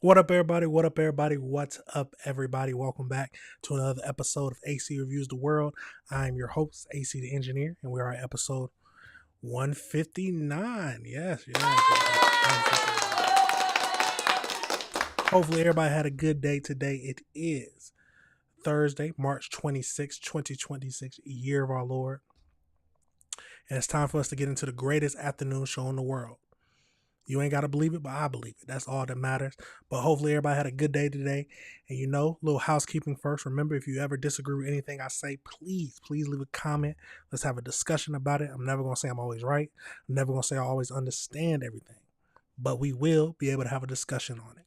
What up, everybody? What up, everybody? What's up, everybody? Welcome back to another episode of AC Reviews the World. I'm your host, AC the Engineer, and we are at episode 159. Yes. Hopefully, everybody had a good day today. It is Thursday, March 26, 2026, year of our Lord. And it's time for us to get into the greatest afternoon show in the world. You ain't got to believe it, but I believe it. That's all that matters. But hopefully everybody had a good day today. And little housekeeping first. Remember, if you ever disagree with anything I say, please leave a comment. Let's have a discussion about it. I'm never going to say I'm always right. I'm never going to say I always understand everything. But we will be able to have a discussion on it.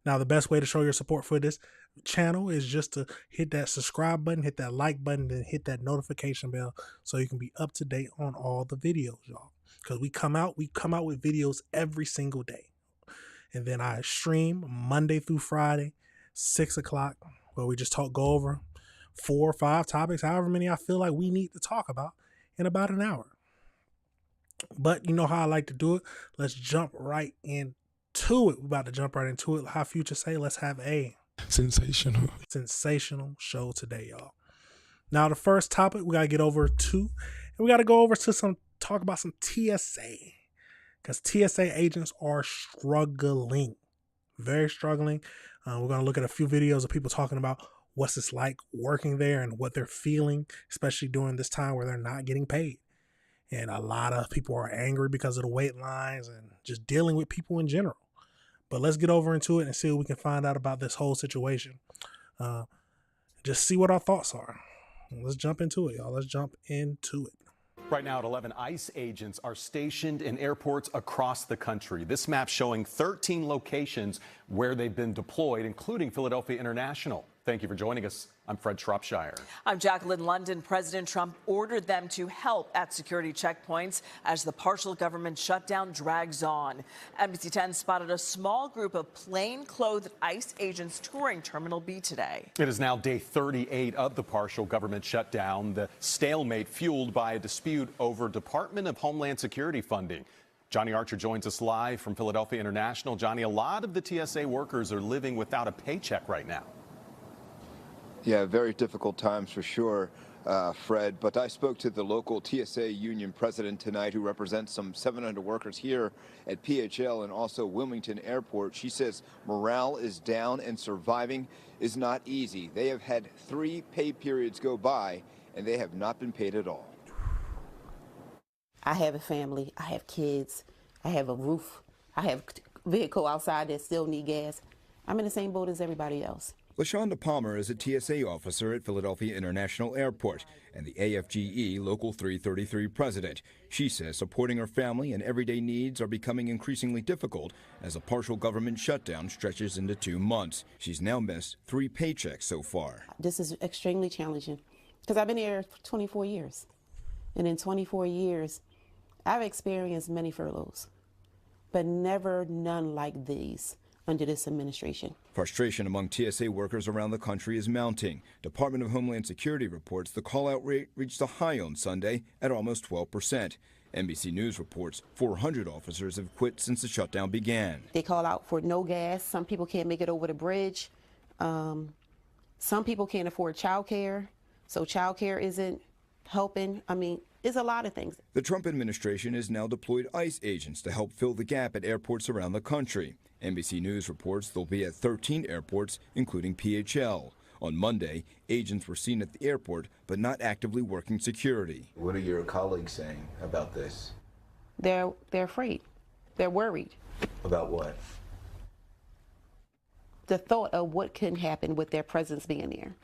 Now, the best way to show your support for this channel is just to hit that subscribe button, hit that like button, and hit that notification bell so you can be up to date on all the videos, y'all. Because we come out with videos every single day. And then I stream Monday through Friday, 6 o'clock, where we just go over 4 or 5 topics, however many I feel like we need to talk about in about an hour. But you know how I like to do it. Let's jump right into it. We're about to jump right into it. How Future say, let's have a sensational show today, y'all. Now, the first topic we got to get over to, and we got to go over to talk about some TSA, because TSA agents are struggling, very struggling. We're going to look at a few videos of people talking about what's it's like working there and what they're feeling, especially during this time where they're not getting paid. And a lot of people are angry because of the wait lines and just dealing with people in general. But let's get over into it and see what we can find out about this whole situation. Just see what our thoughts are. Let's jump into it, y'all. Let's jump into it. Right now at 11, ICE agents are stationed in airports across the country. This map showing 13 locations where they've been deployed, including Philadelphia International. Thank you for joining us. I'm Fred Shropshire. I'm Jacqueline London. President Trump ordered them to help at security checkpoints as the partial government shutdown drags on. NBC 10 spotted a small group of plain-clothed ICE agents touring Terminal B today. It is now day 38 of the partial government shutdown, the stalemate fueled by a dispute over Department of Homeland Security funding. Johnny Archer joins us live from Philadelphia International. Johnny, a lot of the TSA workers are living without a paycheck right now. Yeah, very difficult times for sure, Fred. But I spoke to the local TSA union president tonight, who represents some 700 workers here at PHL and also Wilmington Airport. She says morale is down and surviving is not easy. They have had 3 pay periods go by and they have not been paid at all. I have a family, I have kids, I have a roof, I have a vehicle outside that still need gas. I'm in the same boat as everybody else. LaShonda Palmer is a TSA officer at Philadelphia International Airport and the AFGE Local 333 president. She says supporting her family and everyday needs are becoming increasingly difficult as a partial government shutdown stretches into 2 months. She's now missed 3 paychecks so far. This is extremely challenging because I've been here for 24 years. And in 24 years, I've experienced many furloughs, but never none like these under this administration. Frustration among TSA workers around the country is mounting. Department of Homeland Security reports the call-out rate reached a high on Sunday at almost 12%. NBC News reports 400 officers have quit since the shutdown began. They call out for no gas. Some people can't make it over the bridge. Some people can't afford child care, so child care isn't helping. It's a lot of things. The Trump administration has now deployed ICE agents to help fill the gap at airports around the country. NBC News reports they'll be at 13 airports, including PHL. On Monday, agents were seen at the airport, but not actively working security. What are your colleagues saying about this? They're afraid. They're worried. About what? The thought of what can happen with their presence being there.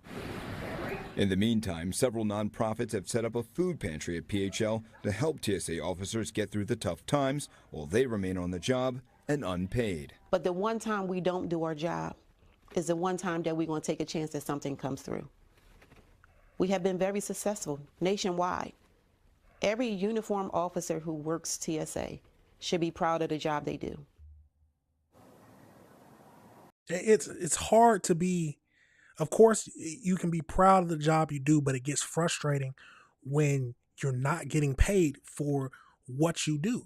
In the meantime, several nonprofits have set up a food pantry at PHL to help TSA officers get through the tough times while they remain on the job and unpaid. But the one time we don't do our job is the one time that we're going to take a chance that something comes through. We have been very successful nationwide. Every uniformed officer who works TSA should be proud of the job they do. It's hard to be, of course, you can be proud of the job you do, but it gets frustrating when you're not getting paid for what you do.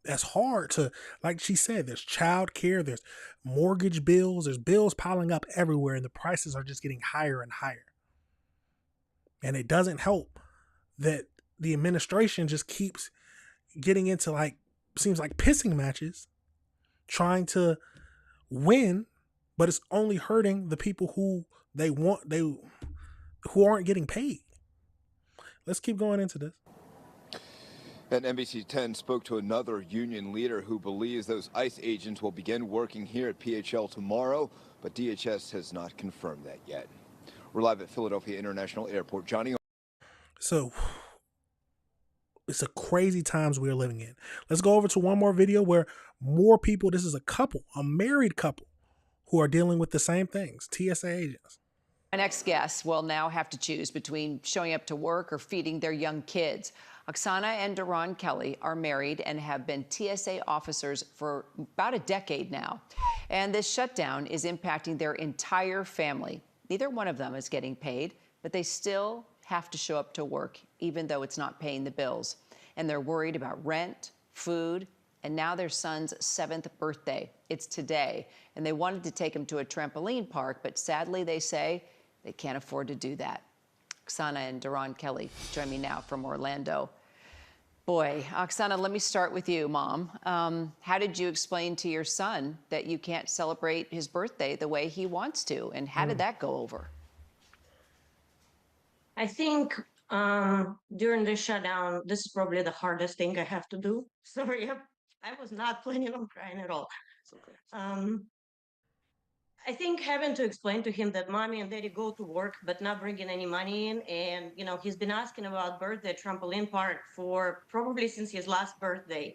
that's hard to, like she said, there's child care, there's mortgage bills, there's bills piling up everywhere, and the prices are just getting higher and higher. And it doesn't help that the administration just keeps getting into, like, seems like pissing matches, trying to win, but it's only hurting the people who who aren't getting paid. Let's keep going into this. And NBC 10 spoke to another union leader who believes those ICE agents will begin working here at PHL tomorrow, but DHS has not confirmed that yet. We're live at Philadelphia International Airport. Johnny. So it's a crazy times we're living in. Let's go over to one more video where more people, this is a couple, a married couple, who are dealing with the same things, TSA agents. My next guests will now have to choose between showing up to work or feeding their young kids. Oksana and Duran Kelly are married and have been TSA officers for about a decade now. And this shutdown is impacting their entire family. Neither one of them is getting paid, but they still have to show up to work, even though it's not paying the bills. And they're worried about rent, food, and now their son's 7th birthday. It's today. And they wanted to take him to a trampoline park, but sadly, they say they can't afford to do that. Oksana and Duran Kelly join me now from Orlando. Boy, Oksana, let me start with you, Mom. How did you explain to your son that you can't celebrate his birthday the way he wants to? And how did that go over? I think during the shutdown, this is probably the hardest thing I have to do. Sorry, I was not planning on crying at all. It's okay. I think having to explain to him that mommy and daddy go to work, but not bringing any money in. And, you know, he's been asking about birthday trampoline park for probably since his last birthday.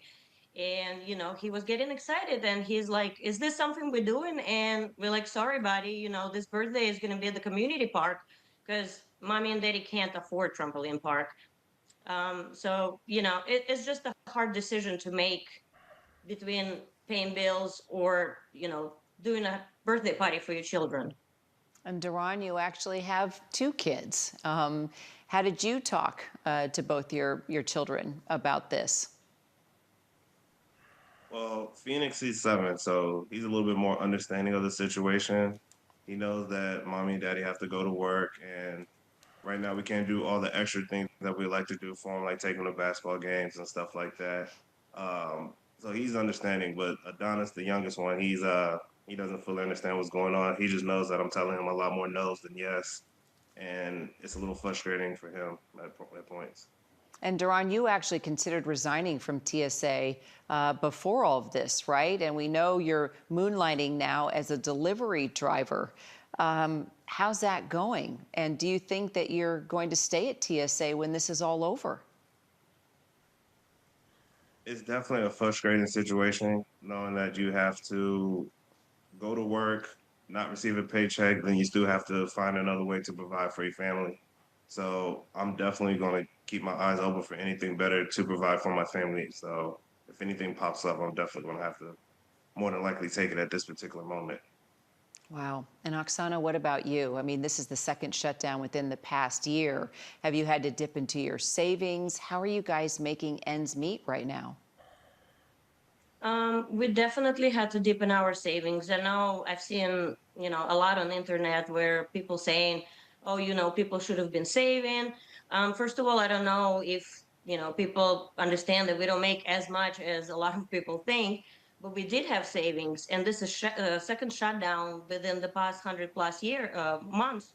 And, you know, he was getting excited and he's like, is this something we're doing? And we're like, sorry, buddy, you know, this birthday is going to be at the community park because mommy and daddy can't afford trampoline park. So, you know, it's just a hard decision to make between paying bills or, you know, doing a birthday party for your children. And Duran, you actually have 2 kids. How did you talk to both your children about this? Well, Phoenix, he's 7, so he's a little bit more understanding of the situation. He knows that mommy and daddy have to go to work, and right now we can't do all the extra things that we like to do for him, like taking him to basketball games and stuff like that. So he's understanding, but Adonis, the youngest one, he doesn't fully understand what's going on. He just knows that I'm telling him a lot more no's than yes, and it's a little frustrating for him at points. And Duran, you actually considered resigning from TSA before all of this, right? And we know you're moonlighting now as a delivery driver. How's that going? And do you think that you're going to stay at TSA when this is all over? It's definitely a frustrating situation, knowing that you have to go to work, not receive a paycheck, then you still have to find another way to provide for your family. So I'm definitely going to keep my eyes open for anything better to provide for my family. So if anything pops up, I'm definitely going to have to more than likely take it at this particular moment. Wow. And Oksana, what about you? I mean, this is the 2nd shutdown within the past year. Have you had to dip into your savings? How are you guys making ends meet right now? We definitely had to dip in our savings. I know I've seen, you know, a lot on the internet where people saying, oh, you know, people should have been saving. First of all, I don't know if, you know, people understand that we don't make as much as a lot of people think, but we did have savings. And this is second shutdown within the past 100+ months,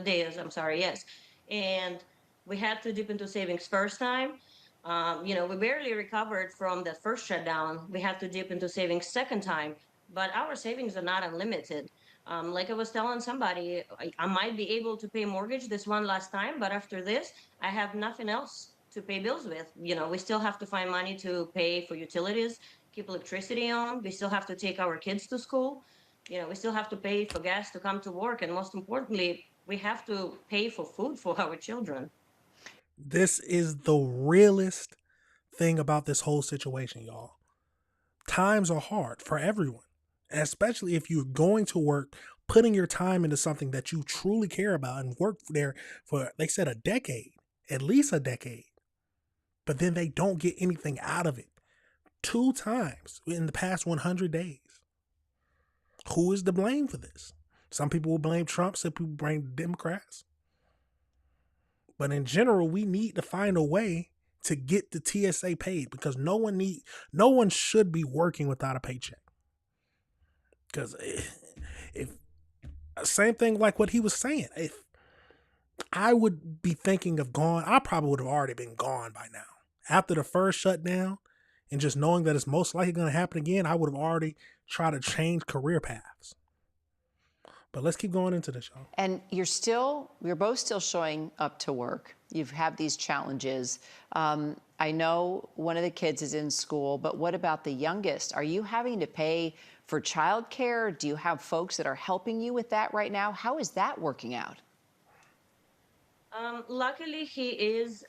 days, I'm sorry, yes. And we had to dip into savings first time. You know, we barely recovered from that first shutdown. We had to dip into savings second time, but our savings are not unlimited. Like I was telling somebody, I might be able to pay mortgage this one last time, but after this, I have nothing else to pay bills with. You know, we still have to find money to pay for utilities, keep electricity on. We still have to take our kids to school. You know, we still have to pay for gas to come to work. And most importantly, we have to pay for food for our children. This is the realest thing about this whole situation, y'all. Times are hard for everyone, especially if you're going to work, putting your time into something that you truly care about and work there for, they said, a decade, at least a decade. But then they don't get anything out of it. 2 times in the past 100 days. Who is to blame for this? Some people will blame Trump, some people blame Democrats. But in general, we need to find a way to get the TSA paid, because no one should be working without a paycheck. Because if same thing like what he was saying, if I would be thinking of gone, I probably would have already been gone by now. After the first shutdown, and just knowing that it's most likely going to happen again, I would have already tried to change career paths. But let's keep going into the show. And you're both still showing up to work. You've had these challenges. I know one of the kids is in school, but what about the youngest? Are you having to pay for childcare? Do you have folks that are helping you with that right now? How is that working out? Luckily, he is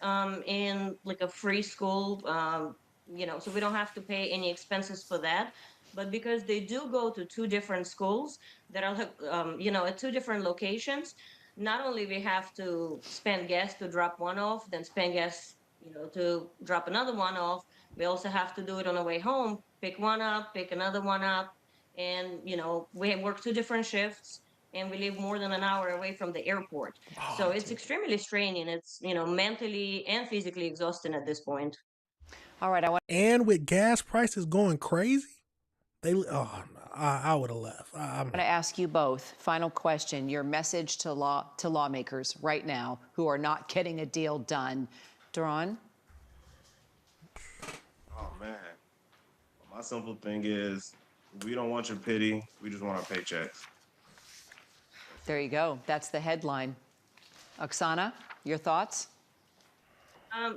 in like a free school, so we don't have to pay any expenses for that. But because they do go to 2 different schools that are, at 2 different locations, not only we have to spend gas to drop one off, then spend gas, to drop another one off. We also have to do it on the way home, pick one up, pick another one up. And, we work 2 different shifts, and we live more than an hour away from the airport. So it's extremely straining. It's, mentally and physically exhausting at this point. All right. And with gas prices going crazy, I would have left. I'm going to ask you both. Final question. Your message to lawmakers right now who are not getting a deal done. Daron? Oh, man. My simple thing is, we don't want your pity. We just want our paychecks. There you go. That's the headline. Oksana, your thoughts?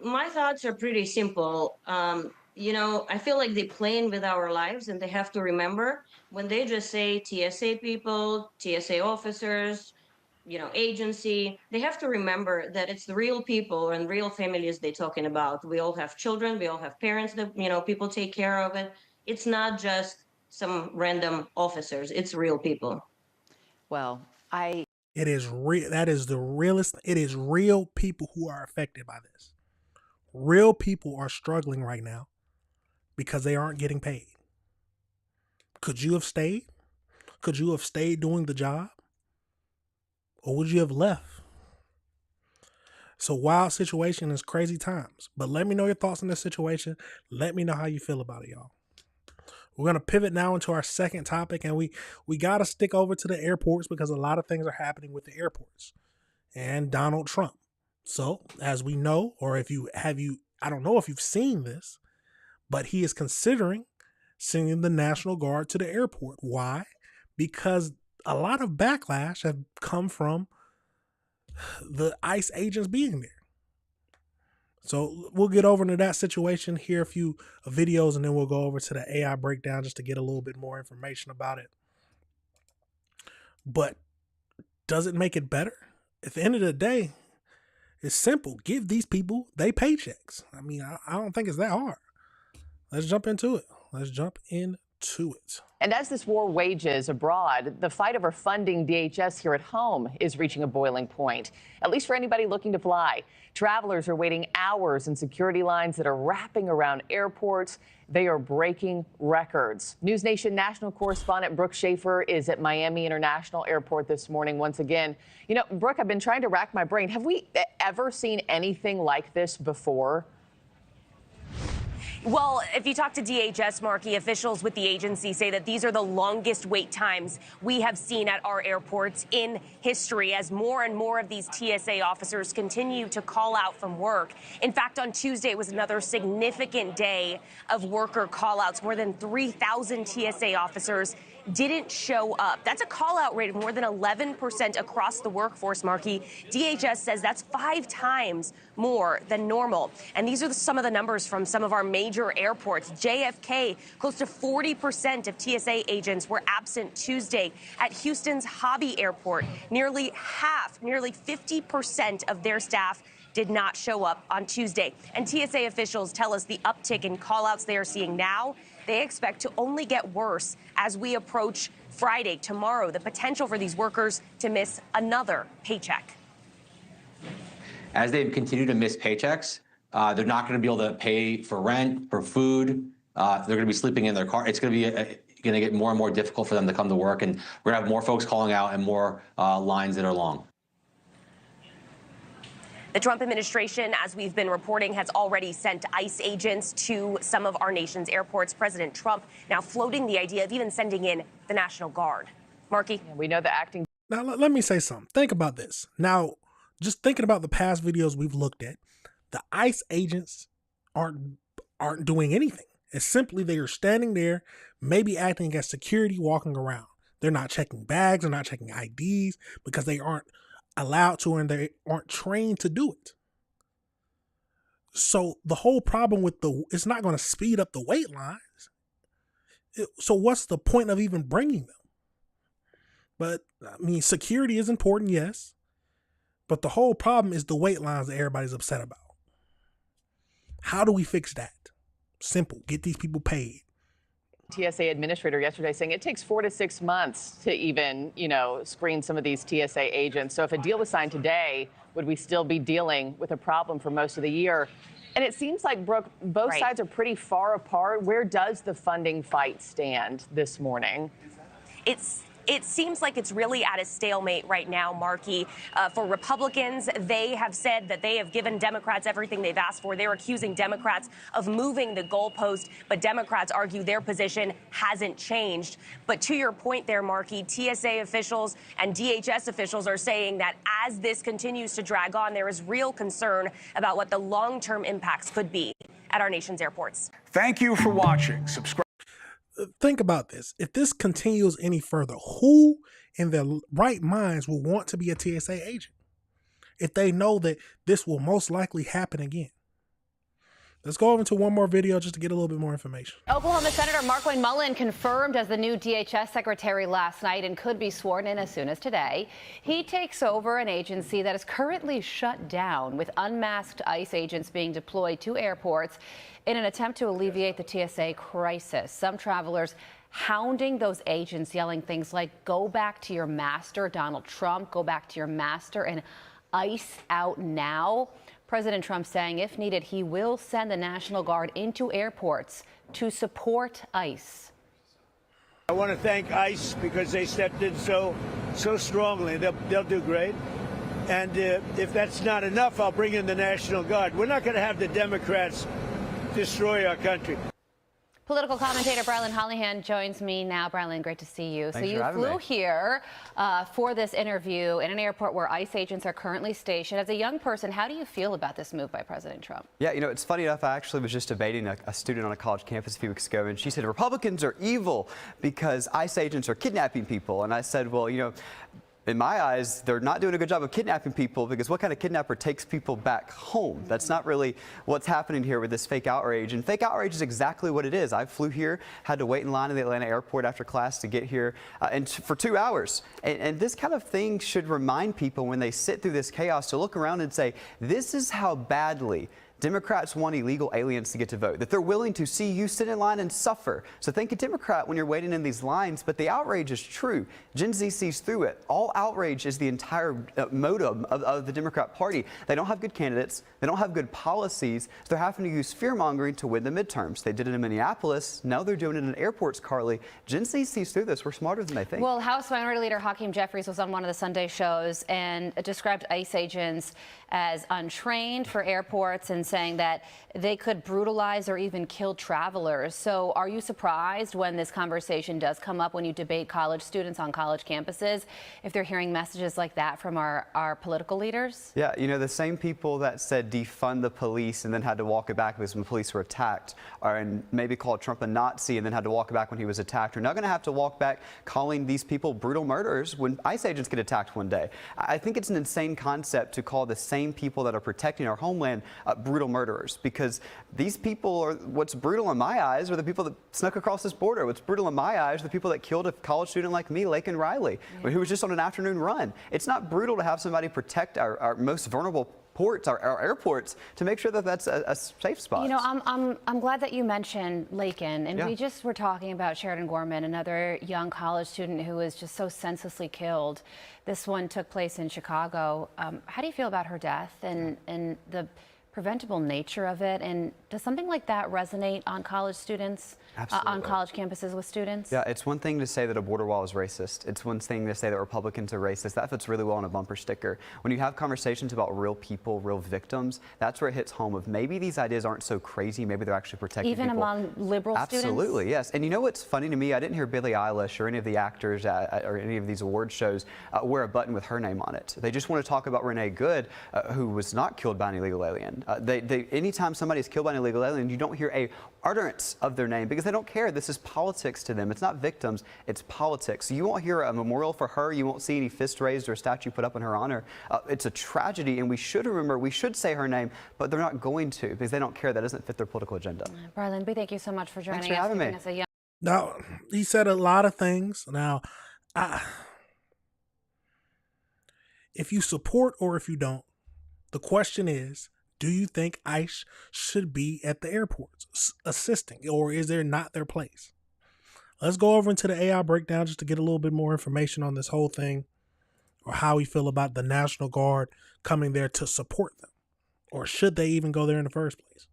My thoughts are pretty simple. I feel like they're playing with our lives, and they have to remember when they just say TSA people, TSA officers, agency, they have to remember that it's the real people and real families they're talking about. We all have children, we all have parents that, people take care of it. It's not just some random officers, it's real people. Well, it is real. That is the realest. It is real people who are affected by this. Real people are struggling right now because they aren't getting paid. Could you have stayed? Could you have stayed doing the job? Or would you have left? It's a wild situation. It's crazy times. But let me know your thoughts on this situation. Let me know how you feel about it, y'all. We're going to pivot now into our second topic, and we got to stick over to the airports because a lot of things are happening with the airports and Donald Trump. So, as we know, or I don't know if you've seen this, but he is considering sending the National Guard to the airport. Why? Because a lot of backlash have come from the ICE agents being there. So we'll get over into that situation, hear a few videos, and then we'll go over to the AI breakdown just to get a little bit more information about it. But does it make it better? At the end of the day, it's simple. Give these people their paychecks. I mean, I don't think it's that hard. Let's jump into it. And as this war wages abroad, the fight over funding DHS here at home is reaching a boiling point, at least for anybody looking to fly. Travelers are waiting hours in security lines that are wrapping around airports. They are breaking records. News Nation national correspondent Brooke Schaefer is at Miami International Airport this morning once again. Brooke, I've been trying to rack my brain. Have we ever seen anything like this before? Well, if you talk to DHS, Markey, officials with the agency say that these are the longest wait times we have seen at our airports in history as more and more of these TSA officers continue to call out from work. In fact, on Tuesday was another significant day of worker call-outs. More than 3,000 TSA officers didn't show up. That's a call-out rate of more than 11% across the workforce, Markey. DHS says that's 5 times more than normal. And these are some of the numbers from some of our major airports. JFK, close to 40% of TSA agents were absent Tuesday. At Houston's Hobby Airport, nearly 50% of their staff did not show up on Tuesday. And TSA officials tell us the uptick in call-outs they are seeing now, they expect to only get worse as we approach Friday, tomorrow, the potential for these workers to miss another paycheck. As they continue to miss paychecks, they're not going to be able to pay for rent, for food, They're going to be sleeping in their car. It's going to be going to get more and more difficult for them to come to work, and we're going to have more folks calling out and more lines that are long. The Trump administration, as we've been reporting, has already sent ICE agents to some of our nation's airports. President Trump now floating the idea of even sending in the National Guard. Marky? Yeah, we know the acting. Now, let me say something. Think about this. Now, just thinking about the past videos we've looked at, the ICE agents aren't doing anything. It's simply they are standing there, maybe acting as security, walking around. They're not checking bags, they're not checking IDs because they aren't allowed to and they aren't trained to do it. So the whole problem with it's not going to speed up the wait lines. So what's the point of even bringing them? But I mean, security is important, yes. But the whole problem is the wait lines that everybody's upset about. How do we fix that? Simple. Get these people paid. TSA administrator yesterday saying it takes 4 to 6 months to even, screen some of these TSA agents. So if a deal was signed today, would we still be dealing with a problem for most of the year? And it seems like, Brooke, both sides are pretty far apart. Where does the funding fight stand this morning? It seems like it's really at a stalemate right now, Marky. For Republicans, they have said that they have given Democrats everything they've asked for. They're accusing Democrats of moving the goalpost, but Democrats argue their position hasn't changed. But to your point there, Marky, TSA officials and DHS officials are saying that as this continues to drag on, there is real concern about what the long-term impacts could be at our nation's airports. Thank you for watching. Subscribe. Think about this. If this continues any further, who in their right minds will want to be a TSA agent if they know that this will most likely happen again? Let's go over to one more video just to get a little bit more information. Oklahoma Senator Markwayne Mullin confirmed as the new DHS secretary last night and could be sworn in as soon as today. He takes over an agency that is currently shut down, with unmasked ICE agents being deployed to airports in an attempt to alleviate the TSA crisis. Some travelers hounding those agents, yelling things like, "Go back to your master, Donald Trump, go back to your master," and "ICE out now." President Trump saying if needed, he will send the National Guard into airports to support ICE. I want to thank ICE because they stepped in so strongly. They'll do great. And if that's not enough, I'll bring in the National Guard. We're not going to have the Democrats destroy our country. Political commentator Brylan Hollihan joins me now. Brylan, great to see you. Thanks so you flew here for this interview in an airport where ICE agents are currently stationed. As a young person, how do you feel about this move by President Trump? Yeah, it's funny enough, I actually was just debating a student on a college campus a few weeks ago, and she said Republicans are evil because ICE agents are kidnapping people. And I said, well, in my eyes, they're not doing a good job of kidnapping people, because what kind of kidnapper takes people back home? That's not really what's happening here with this fake outrage. And fake outrage is exactly what it is. I flew here, had to wait in line at the Atlanta airport after class to get here and for 2 hours. And this kind of thing should remind people when they sit through this chaos to look around and say, this is how badly Democrats want illegal aliens to get to vote, that they're willing to see you sit in line and suffer. So think a Democrat when you're waiting in these lines, but the outrage is true. Gen Z sees through it. All outrage is the entire modem of the Democrat Party. They don't have good candidates. They don't have good policies. So they're having to use fear-mongering to win the midterms. They did it in Minneapolis. Now they're doing it in airports, Carly. Gen Z sees through this. We're smarter than they think. Well, House Minority Leader Hakeem Jeffries was on one of the Sunday shows and described ICE agents as untrained for airports and saying that they could brutalize or even kill travelers. So are you surprised when this conversation does come up when you debate college students on college campuses, if they're hearing messages like that from our political leaders? Yeah, the same people that said defund the police and then had to walk it back because when police were attacked, and maybe called Trump a Nazi and then had to walk it back when he was attacked, are now going to have to walk back calling these people brutal murderers when ICE agents get attacked one day. I think it's an insane concept to call the same people that are protecting our homeland brutal murderers, because these people are, what's brutal in my eyes are the people that snuck across this border. What's brutal in my eyes are the people that killed a college student like me, Laken Riley, who was just on an afternoon run. It's not brutal to have somebody protect our most vulnerable ports, our airports, to make sure that that's a safe spot. I'm glad that you mentioned Laken, and we just were talking about Sheridan Gorman, another young college student who was just so senselessly killed. This one took place in Chicago. How do you feel about her death and the preventable nature of it. And does something like that resonate on college students, on college campuses with students? Yeah, it's one thing to say that a border wall is racist. It's one thing to say that Republicans are racist. That fits really well on a bumper sticker. When you have conversations about real people, real victims, that's where it hits home of maybe these ideas aren't so crazy, maybe they're actually protecting even people. among liberal students? Absolutely, yes. And you know what's funny to me? I didn't hear Billie Eilish or any of the actors or any of these award shows wear a button with her name on it. They just want to talk about Renee Good, who was not killed by an illegal alien. Anytime somebody is killed by an illegal alien, you don't hear a utterance of their name because they don't care. This is politics to them. It's not victims, it's politics. So you won't hear a memorial for her. You won't see any fist raised or a statue put up in her honor. It's a tragedy, and we should remember, we should say her name, but they're not going to because they don't care. That doesn't fit their political agenda. Barlin, thank you so much for joining us. Thanks for having me. Now, he said a lot of things. Now, if you support or if you don't, the question is, do you think ICE should be at the airports assisting, or is there not their place? Let's go over into the AI breakdown just to get a little bit more information on this whole thing, or how we feel about the National Guard coming there to support them, or should they even go there in the first place?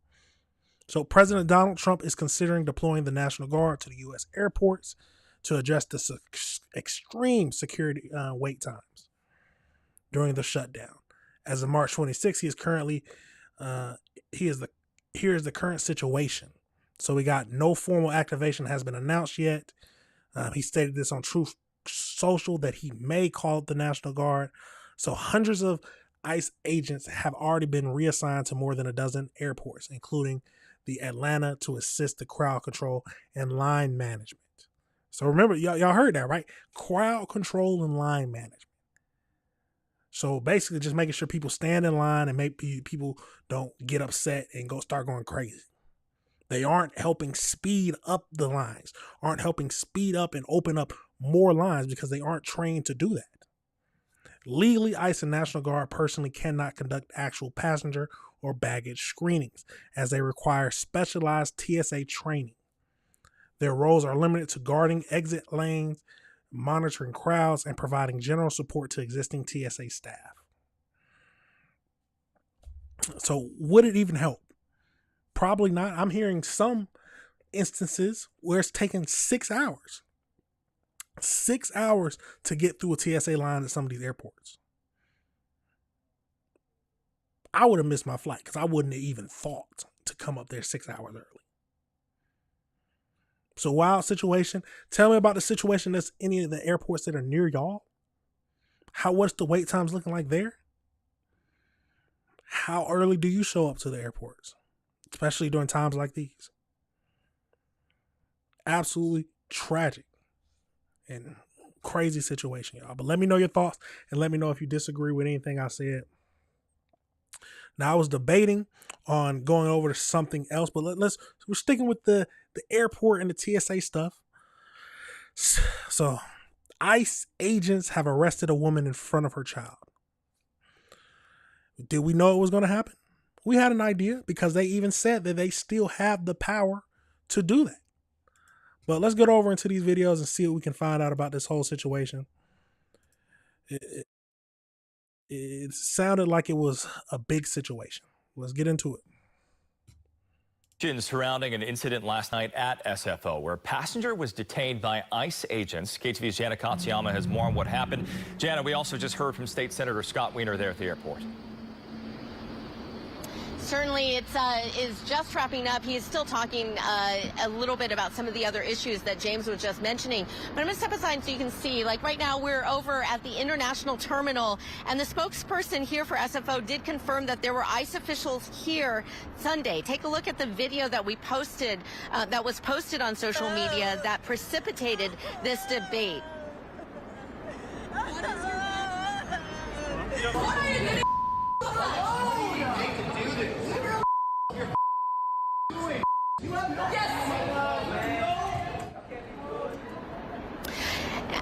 So President Donald Trump is considering deploying the National Guard to the U.S. airports to address the extreme security wait times during the shutdown. As of March 26, he is currently here's the current situation. So we got no formal activation has been announced yet. He stated this on Truth Social that he may call it the National Guard. So hundreds of ICE agents have already been reassigned to more than a dozen airports, including the Atlanta, to assist the crowd control and line management. So remember, y'all heard that, right? Crowd control and line management. So basically just making sure people stand in line and make people don't get upset and start going crazy. They aren't helping speed up the lines, aren't helping speed up and open up more lines because they aren't trained to do that. Legally, ICE and National Guard personally cannot conduct actual passenger or baggage screenings as they require specialized TSA training. Their roles are limited to guarding exit lanes, monitoring crowds, and providing general support to existing TSA staff. So would it even help? Probably not. I'm hearing some instances where it's taken 6 hours. 6 hours to get through a TSA line at some of these airports. I would have missed my flight because I wouldn't have even thought to come up there 6 hours early. So wild situation. Tell me about the situation that's any of the airports that are near y'all. What's the wait times looking like there? How early do you show up to the airports? Especially during times like these. Absolutely tragic and crazy situation, y'all. But let me know your thoughts and let me know if you disagree with anything I said. Now, I was debating on going over to something else, but we're sticking with the airport and the TSA stuff. So, ICE agents have arrested a woman in front of her child. Did we know it was going to happen? We had an idea because they even said that they still have the power to do that. But let's get over into these videos and see what we can find out about this whole situation. It sounded like it was a big situation. Let's get into it. Surrounding an incident last night at SFO where a passenger was detained by ICE agents. KTV's Jana Katsuyama has more on what happened. Jana, we also just heard from State Senator Scott Wiener there at the airport. Certainly, it is just wrapping up. He is still talking a little bit about some of the other issues that James was just mentioning. But I'm going to step aside so you can see, like right now, we're over at the International Terminal, and the spokesperson here for SFO did confirm that there were ICE officials here Sunday. Take a look at the video that we posted, that was posted on social media that precipitated this debate.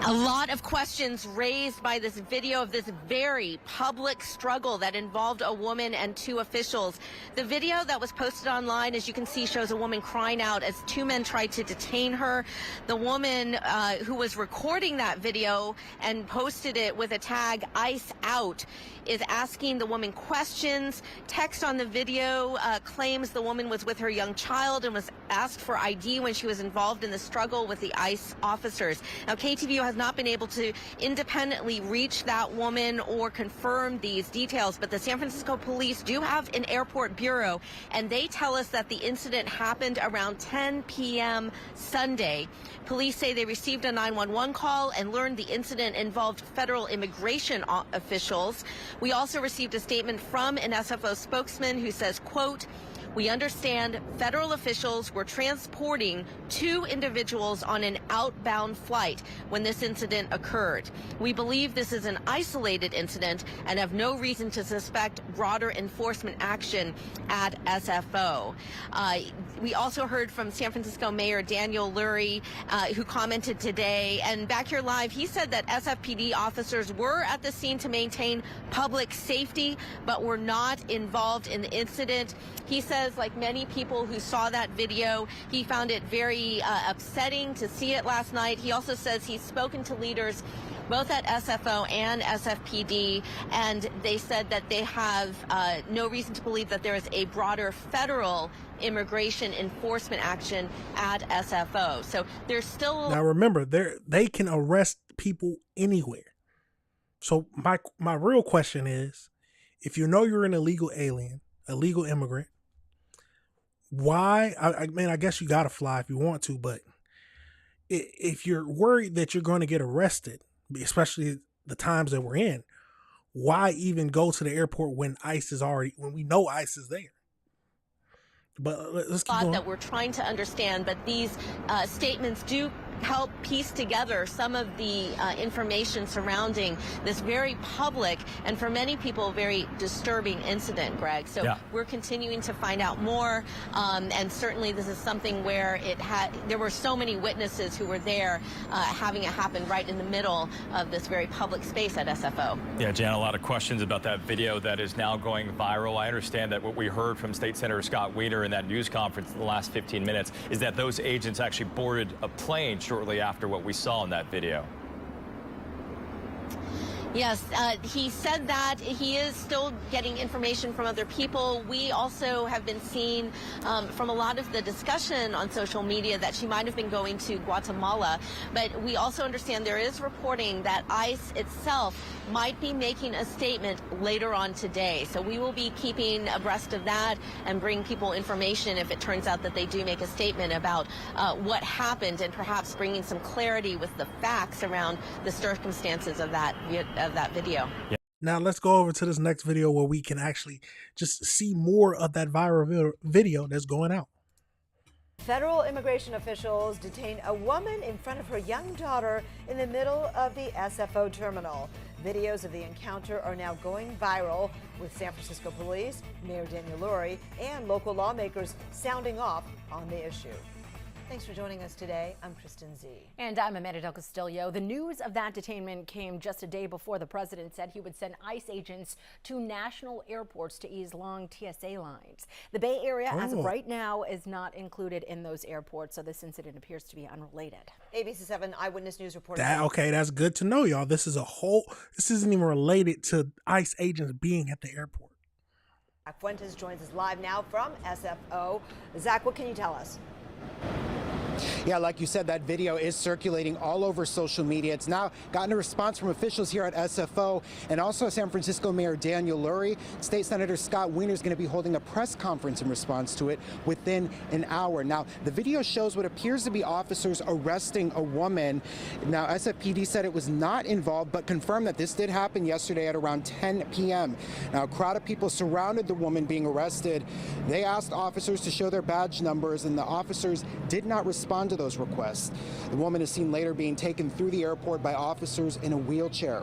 A lot of questions raised by this video of this very public struggle that involved a woman and two officials. The video that was posted online, as you can see, shows a woman crying out as two men tried to detain her. The woman who was recording that video and posted it with a tag, ICE out, is asking the woman questions. Text on the video claims the woman was with her young child and was asked for ID when she was involved in the struggle with the ICE officers. Now, KTVU has not been able to independently reach that woman or confirm these details, but the San Francisco police do have an airport bureau, and they tell us that the incident happened around 10 p.m. Sunday. Police say they received a 911 call and learned the incident involved federal immigration officials. We also received a statement from an SFO spokesman who says, quote, "We understand federal officials were transporting two individuals on an outbound flight when this incident occurred. We believe this is an isolated incident and have no reason to suspect broader enforcement action at SFO." We also heard from San Francisco Mayor Daniel Lurie, who commented today, and back here live, he said that SFPD officers were at the scene to maintain public safety, but were not involved in the incident. He says, like many people who saw that video, he found it very upsetting to see it last night. He also says he's spoken to leaders both at SFO and SFPD, and they said that they have no reason to believe that there is a broader federal immigration enforcement action at SFO. So there's still... Now remember, they can arrest people anywhere. So my real question is, if you know you're an illegal alien, illegal immigrant, why? I mean, I guess you got to fly if you want to, but if you're worried that you're going to get arrested, especially the times that we're in, why even go to the airport when we know ICE is there? But let's keep going. That we're trying to understand, but these statements do help piece together some of the information surrounding this very public and for many people very disturbing incident, Greg. So we're continuing to find out more, and certainly this is something where there were so many witnesses who were there having it happen right in the middle of this very public space at SFO. Yeah, Jan, a lot of questions about that video that is now going viral. I understand that what we heard from State Senator Scott Wiener in that news conference in the last 15 minutes is that those agents actually boarded a plane shortly after what we saw in that video. Yes, he said that he is still getting information from other people. We also have been seeing from a lot of the discussion on social media that she might have been going to Guatemala, but we also understand there is reporting that ICE itself might be making a statement later on today. So we will be keeping abreast of that and bring people information if it turns out that they do make a statement about what happened, and perhaps bringing some clarity with the facts around the circumstances of that video. Yeah. Now let's go over to this next video where we can actually just see more of that viral video that's going out. Federal immigration officials detain a woman in front of her young daughter in the middle of the SFO terminal. Videos of the encounter are now going viral, with San Francisco police, Mayor Daniel Lurie, and local lawmakers sounding off on the issue. Thanks for joining us today. I'm Kristen Z. And I'm Amanda Del Castillo. The news of that detainment came just a day before the president said he would send ICE agents to national airports to ease long TSA lines. The Bay Area, as of right now, is not included in those airports, so this incident appears to be unrelated. ABC 7 Eyewitness News reporter. Okay, that's good to know, y'all. This isn't even related to ICE agents being at the airport. Zach Fuentes joins us live now from SFO. Zach, what can you tell us? Yeah, like you said, that video is circulating all over social media. It's now gotten a response from officials here at SFO and also San Francisco Mayor Daniel Lurie. State Senator Scott Wiener is going to be holding a press conference in response to it within an hour. Now, the video shows what appears to be officers arresting a woman. Now, SFPD said it was not involved, but confirmed that this did happen yesterday at around 10 p.m. Now, a crowd of people surrounded the woman being arrested. They asked officers to show their badge numbers, and the officers did not respond respond to those requests. The woman is seen later being taken through the airport by officers in a wheelchair.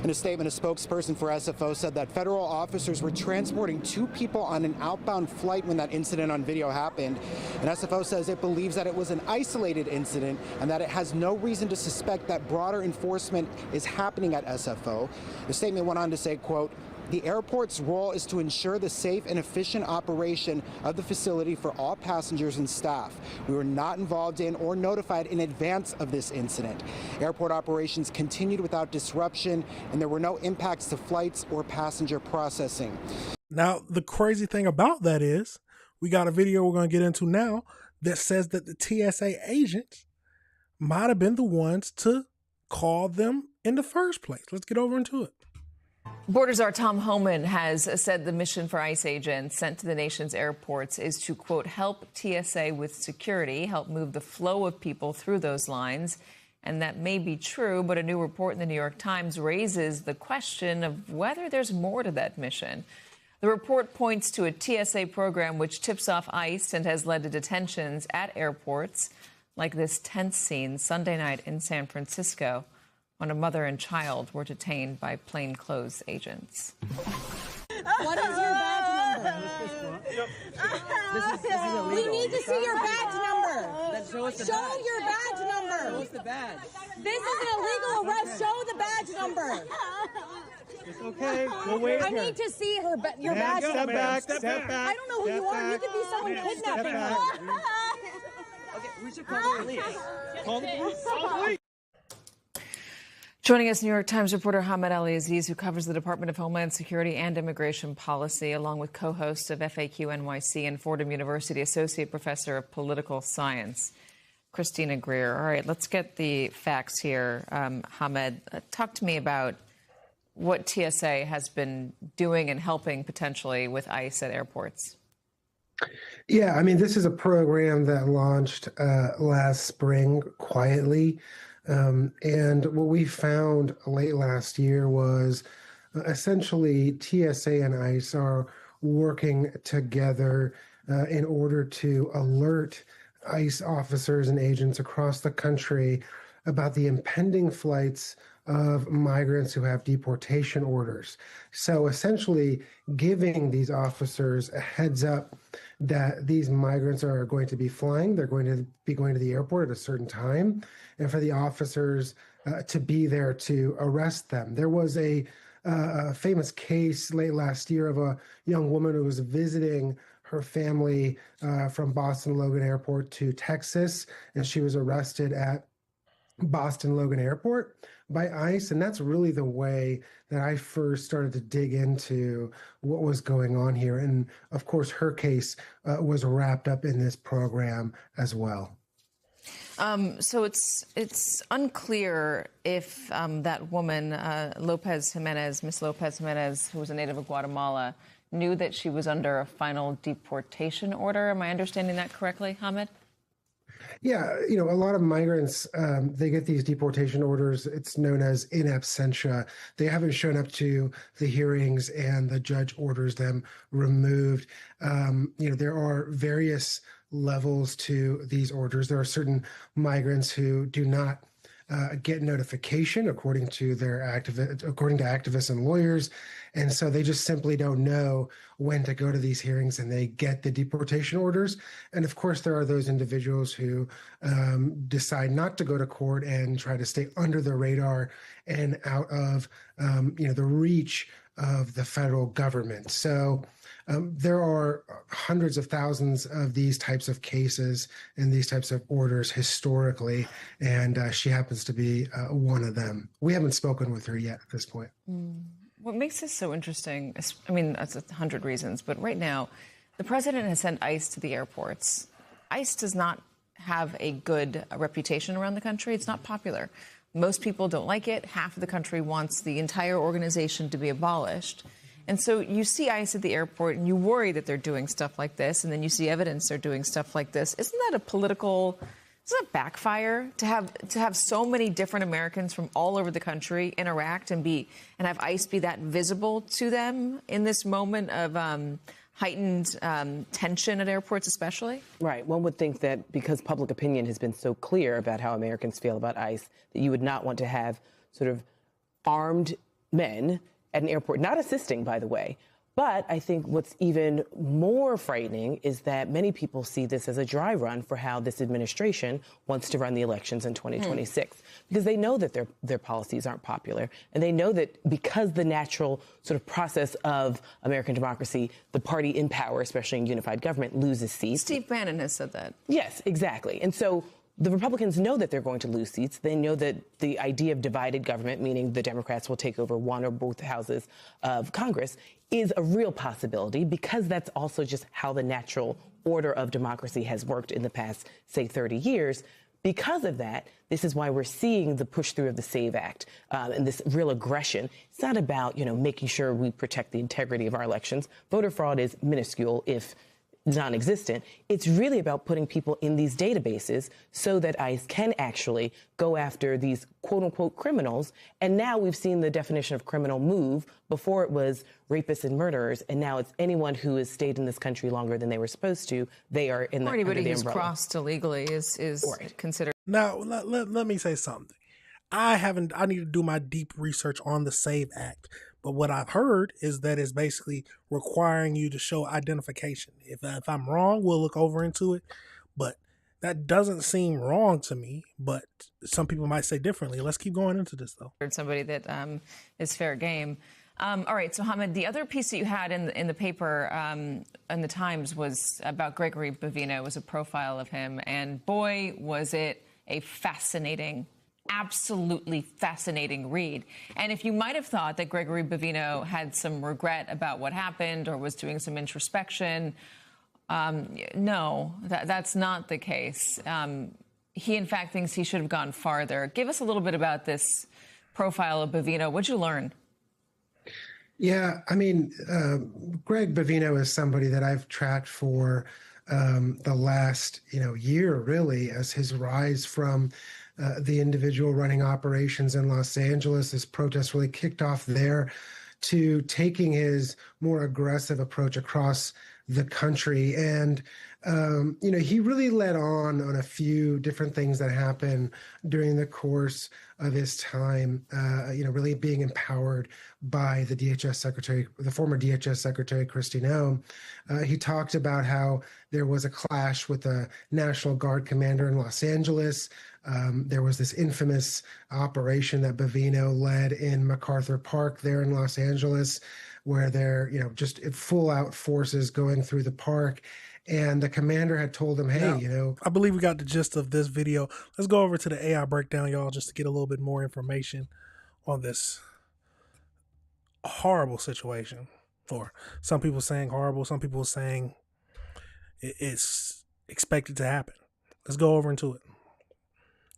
In a statement, a spokesperson for SFO said that federal officers were transporting 2 people on an outbound flight when that incident on video happened. And SFO says it believes that it was an isolated incident and that it has no reason to suspect that broader enforcement is happening at SFO. The statement went on to say, quote, "The airport's role is to ensure the safe and efficient operation of the facility for all passengers and staff. We were not involved in or notified in advance of this incident. Airport operations continued without disruption, and there were no impacts to flights or passenger processing." Now, the crazy thing about that is we got a video we're going to get into now that says that the TSA agents might have been the ones to call them in the first place. Let's get over into it. Borders Czar Tom Homan has said the mission for ICE agents sent to the nation's airports is to, quote, help TSA with security, help move the flow of people through those lines. And that may be true, but a new report in the New York Times raises the question of whether there's more to that mission. The report points to a TSA program which tips off ICE and has led to detentions at airports, like this tense scene Sunday night in San Francisco, when a mother and child were detained by plainclothes agents. What is your badge number? We need to see your badge number. Show your badge number. Show us the badge. This is an illegal arrest. Show the badge number. It's okay. We'll wait I here. need to see your badge number. Step back. I don't know who you are. You could be someone kidnapping her. Okay, we should call the police. Call the police. Call the police. Joining us, New York Times reporter Hamed Ali Aziz, who covers the Department of Homeland Security and immigration policy, along with co-host of FAQ NYC and Fordham University Associate Professor of Political Science, Christina Greer. All right, let's get the facts here. Hamed, talk to me about what TSA has been doing and helping potentially with ICE at airports. Yeah, I mean, this is a program that launched last spring quietly. And what we found late last year was essentially TSA and ICE are working together in order to alert ICE officers and agents across the country about the impending flights of migrants who have deportation orders. So essentially giving these officers a heads up that these migrants are going to be flying, they're going to be going to the airport at a certain time, and for the officers to be there to arrest them. There was a famous case late last year of a young woman who was visiting her family from Boston Logan Airport to Texas, and she was arrested at Boston Logan Airport by ICE. And that's really the way that I first started to dig into what was going on here. And of course, her case was wrapped up in this program as well. So it's unclear if that woman, Miss Lopez Jimenez, who was a native of Guatemala, knew that she was under a final deportation order. Am I understanding that correctly, Hamed? Yeah, you know, a lot of migrants, they get these deportation orders. It's known as in absentia. They haven't shown up to the hearings and the judge orders them removed. You know, there are various levels to these orders. There are certain migrants who do not get notification according to activists and lawyers. And so they just simply don't know when to go to these hearings and they get the deportation orders. And of course, there are those individuals who decide not to go to court and try to stay under the radar and out of the reach of the federal government. So there are hundreds of thousands of these types of cases and these types of orders historically, and she happens to be one of them. We haven't spoken with her yet at this point. What makes this so interesting, I mean, that's 100 reasons, but right now, the president has sent ICE to the airports. ICE does not have a good reputation around the country. It's not popular. Most people don't like it. Half of the country wants the entire organization to be abolished. And so you see ICE at the airport and you worry that they're doing stuff like this, and then you see evidence they're doing stuff like this. Isn't that doesn't it backfire to have so many different Americans from all over the country interact and have ICE be that visible to them in this moment of heightened tension at airports, especially? Right. One would think that because public opinion has been so clear about how Americans feel about ICE, that you would not want to have sort of armed men at an airport, not assisting, by the way. But I think what's even more frightening is that many people see this as a dry run for how this administration wants to run the elections in 2026, because they know that their policies aren't popular. And they know that because the natural sort of process of American democracy, the party in power, especially in unified government, loses seats. Steve Bannon has said that. Yes, exactly. And so the Republicans know that they're going to lose seats. They know that the idea of divided government, meaning the Democrats will take over one or both houses of Congress, is a real possibility, because that's also just how the natural order of democracy has worked in the past, say, 30 years. Because of that, this is why we're seeing the push through of the SAVE Act and this real aggression. It's not about, making sure we protect the integrity of our elections. Voter fraud is minuscule, if non-existent. It's really about putting people in these databases so that ICE can actually go after these quote-unquote criminals. And now we've seen the definition of criminal move. Before it was rapists and murderers, and now it's anyone who has stayed in this country longer than they were supposed to. They are in the Or anybody under the who's umbrella. crossed illegally is Right. considered. Now, let me say something. I need to do my deep research on the SAVE Act. But what I've heard is that it's basically requiring you to show identification. If I'm wrong, we'll look over into it. But that doesn't seem wrong to me. But some people might say differently. Let's keep going into this, though. Somebody that is fair game. All right, so Hamid, the other piece that you had in the paper in the Times was about Gregory Bavino. It was a profile of him, and boy, was it a fascinating, absolutely fascinating read. And if you might have thought that Gregory Bavino had some regret about what happened or was doing some introspection, no, that's not the case. He, in fact, thinks he should have gone farther. Give us a little bit about this profile of Bavino. What'd you learn? Yeah, I mean, Greg Bavino is somebody that I've tracked for the last, year, really, as his rise from the individual running operations in Los Angeles. This protest really kicked off there, to taking his more aggressive approach across the country. And, he really led on a few different things that happened during the course of his time, really being empowered by the DHS secretary, the former DHS secretary, Kristi Noem. He talked about how there was a clash with a National Guard commander in Los Angeles. There was this infamous operation that Bavino led in MacArthur Park there in Los Angeles, where they're, just full out forces going through the park. And the commander had told him, hey, now, I believe we got the gist of this video. Let's go over to the AI breakdown, y'all, just to get a little bit more information on this horrible situation. Or some people saying horrible, some people saying it's expected to happen. Let's go over into it.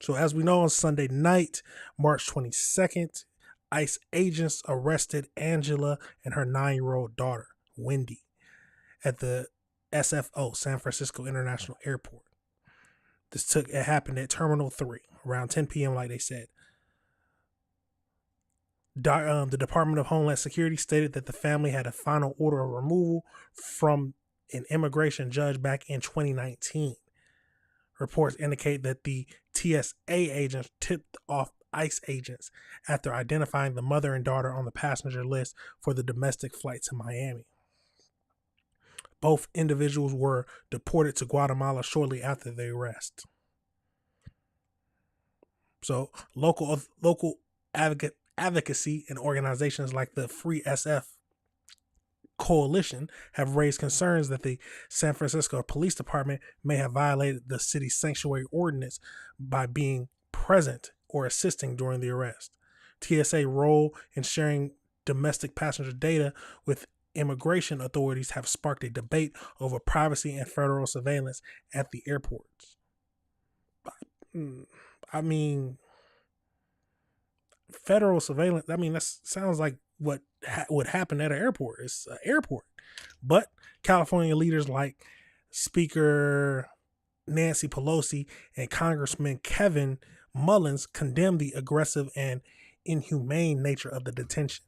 So as we know, on Sunday night, March 22nd, ICE agents arrested Angela and her 9-year-old daughter, Wendy, at the SFO, San Francisco International Airport. It happened at Terminal 3 around 10 p.m. like they said. The Department of Homeland Security stated that the family had a final order of removal from an immigration judge back in 2019. Reports indicate that the TSA agents tipped off ICE agents after identifying the mother and daughter on the passenger list for the domestic flight to Miami. Both individuals were deported to Guatemala shortly after the arrest. So local advocacy and organizations like the Free SF Coalition have raised concerns that the San Francisco Police Department may have violated the city's sanctuary ordinance by being present or assisting during the arrest. TSA role in sharing domestic passenger data with immigration authorities have sparked a debate over privacy and federal surveillance at the airports. I mean, federal surveillance, that sounds like what would happen at an airport. It's an airport. But California leaders like Speaker Nancy Pelosi and Congressman Kevin Mullins condemned the aggressive and inhumane nature of the detention,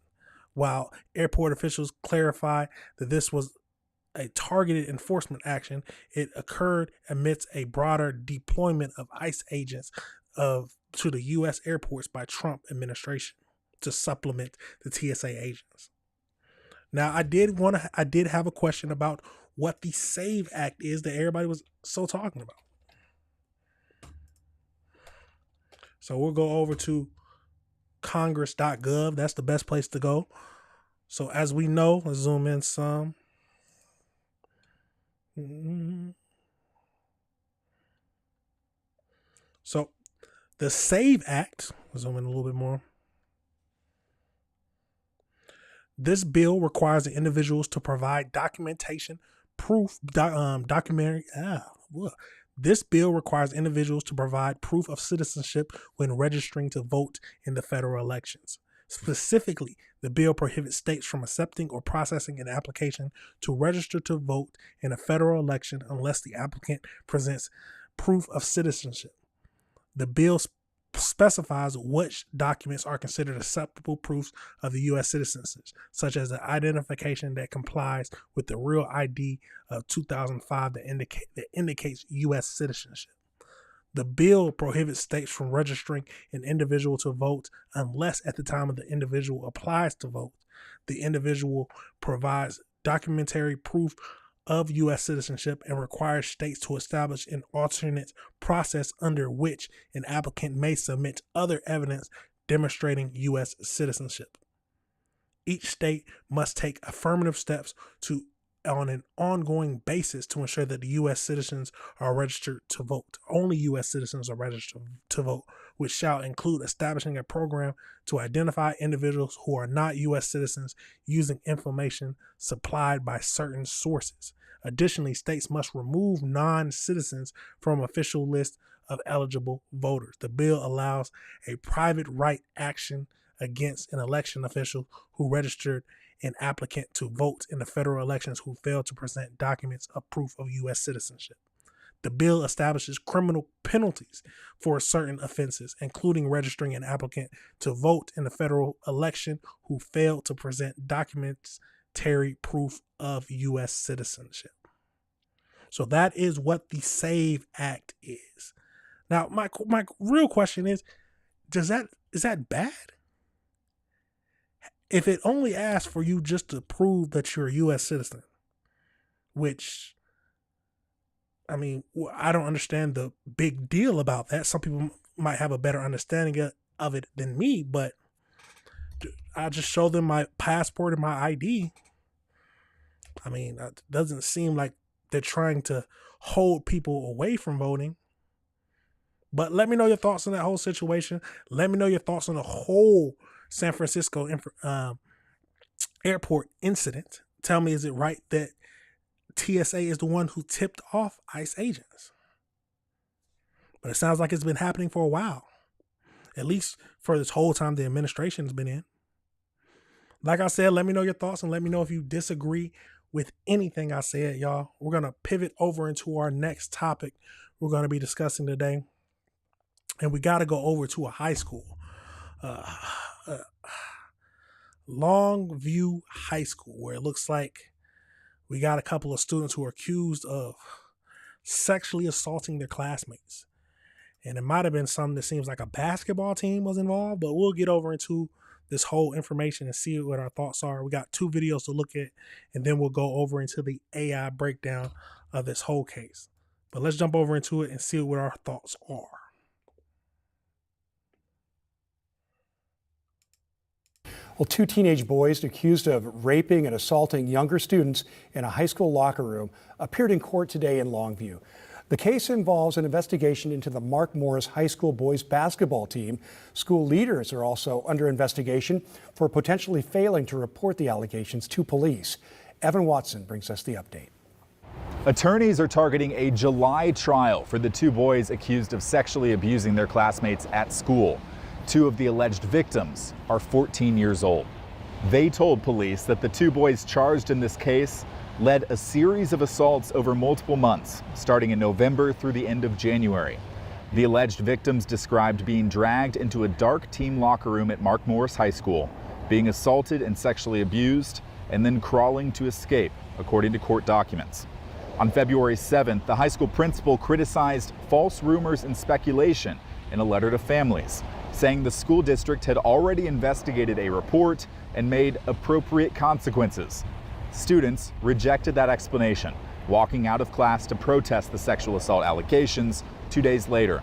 while airport officials clarify that this was a targeted enforcement action. It occurred amidst a broader deployment of ICE agents to the U.S. airports by Trump administration to supplement the TSA agents. Now, I did have a question about what the SAVE Act is that everybody was so talking about. So we'll go over to congress.gov. That's the best place to go. So as we know, let's zoom in some. So the SAVE Act, let's zoom in a little bit more. This bill requires the individuals to provide documentation, This bill requires individuals to provide proof of citizenship when registering to vote in the federal elections. Specifically, the bill prohibits states from accepting or processing an application to register to vote in a federal election unless the applicant presents proof of citizenship. The bill specifies which documents are considered acceptable proofs of the U.S. citizenship, such as an identification that complies with the Real ID of 2005 that indicates U.S. citizenship. The bill prohibits states from registering an individual to vote unless at the time of the individual applies to vote, the individual provides documentary proof of U.S. citizenship and requires states to establish an alternate process under which an applicant may submit other evidence demonstrating U.S. citizenship. Each state must take affirmative steps on an ongoing basis to ensure that the U.S. citizens are registered to vote. Only U.S. citizens are registered to vote, which shall include establishing a program to identify individuals who are not U.S. citizens using information supplied by certain sources. Additionally, states must remove non-citizens from official lists of eligible voters. The bill allows a private right action against an election official who registered an applicant to vote in the federal elections who failed to present documents of proof of U.S. citizenship. The bill establishes criminal penalties for certain offenses, including registering an applicant to vote in the federal election who failed to present documentary proof of U.S. citizenship. So that is what the SAVE Act is. Now, my real question is that bad? If it only asks for you just to prove that you're a U.S. citizen, which, I mean, I don't understand the big deal about that. Some people might have a better understanding of it than me, but I just show them my passport and my ID. I mean, it doesn't seem like they're trying to hold people away from voting. But let me know your thoughts on that whole situation. Let me know your thoughts on the whole San Francisco airport incident. Tell me, is it right that TSA is the one who tipped off ICE agents? But it sounds like it's been happening for a while, at least for this whole time the administration's been in. Like I said, let me know your thoughts and let me know if you disagree with anything I said, y'all. We're going to pivot over into our next topic we're going to be discussing today. And we got to go over to a high school. Longview High School, where it looks like we got a couple of students who are accused of sexually assaulting their classmates. And it might have been something that seems like a basketball team was involved, but we'll get over into this whole information and see what our thoughts are. We got 2 videos to look at, and then we'll go over into the AI breakdown of this whole case. But let's jump over into it and see what our thoughts are. Well, 2 teenage boys accused of raping and assaulting younger students in a high school locker room appeared in court today in Longview. The case involves an investigation into the Mark Morris High School boys basketball team. School leaders are also under investigation for potentially failing to report the allegations to police. Evan Watson brings us the update. Attorneys are targeting a July trial for the 2 boys accused of sexually abusing their classmates at school. 2 of the alleged victims are 14 years old. They told police that the 2 boys charged in this case led a series of assaults over multiple months, starting in November through the end of January. The alleged victims described being dragged into a dark team locker room at Mark Morris High School, being assaulted and sexually abused, and then crawling to escape, according to court documents. On February 7th, the high school principal criticized false rumors and speculation in a letter to families, saying the school district had already investigated a report and made appropriate consequences. Students rejected that explanation, walking out of class to protest the sexual assault allegations 2 days later.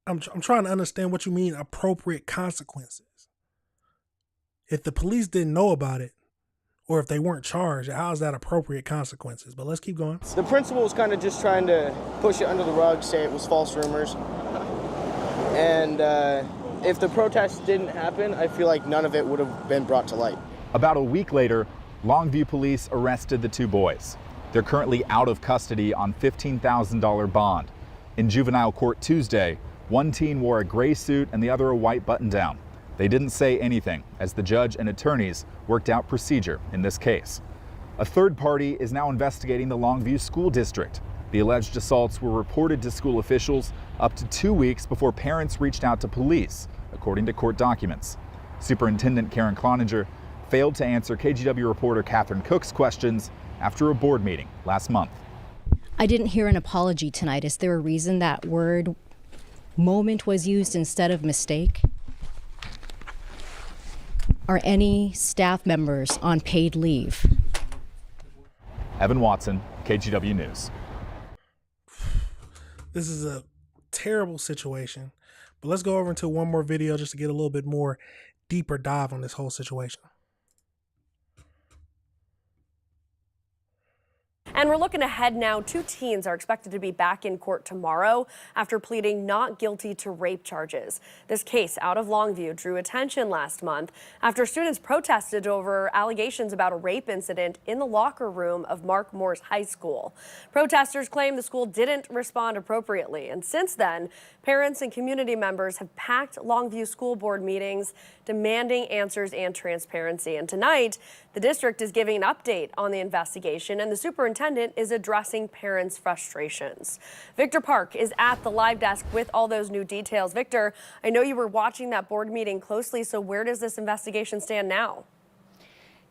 I'm trying to understand what you mean appropriate consequences. If the police didn't know about it, or if they weren't charged, how is that appropriate consequences? But let's keep going. The principal was kind of just trying to push it under the rug, say it was false rumors. And if the protest didn't happen, I feel like none of it would have been brought to light. About a week later, Longview police arrested the two boys. They're currently out of custody on $15,000 bond. In juvenile court Tuesday, one teen wore a gray suit and the other a white button-down. They didn't say anything as the judge and attorneys worked out procedure in this case. A third party is now investigating the Longview School District. The alleged assaults were reported to school officials up to 2 weeks before parents reached out to police, according to court documents. Superintendent Karen Cloninger failed to answer KGW reporter Catherine Cook's questions after a board meeting last month. I didn't hear an apology tonight. Is there a reason that word moment was used instead of mistake? Are any staff members on paid leave? Evan Watson, KGW News. This is a terrible situation, but let's go over into one more video just to get a little bit more deeper dive on this whole situation. And we're looking ahead now. Two teens are expected to be back in court tomorrow after pleading not guilty to rape charges. This case out of Longview drew attention last month after students protested over allegations about a rape incident in the locker room of Mark Moore's high school. Protesters claim the school didn't respond appropriately, and since then, parents and community members have packed Longview school board meetings demanding answers and transparency. And tonight, the district is giving an update on the investigation, and the superintendent is addressing parents' frustrations. Victor Park is at the live desk with all those new details. Victor, I know you were watching that board meeting closely, so where does this investigation stand now?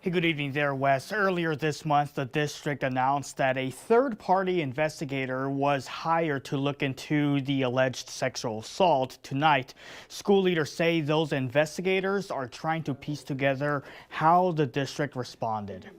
Hey, good evening there, Wes. Earlier this month, the district announced that a third-party investigator was hired to look into the alleged sexual assault. Tonight, school leaders say those investigators are trying to piece together how the district responded.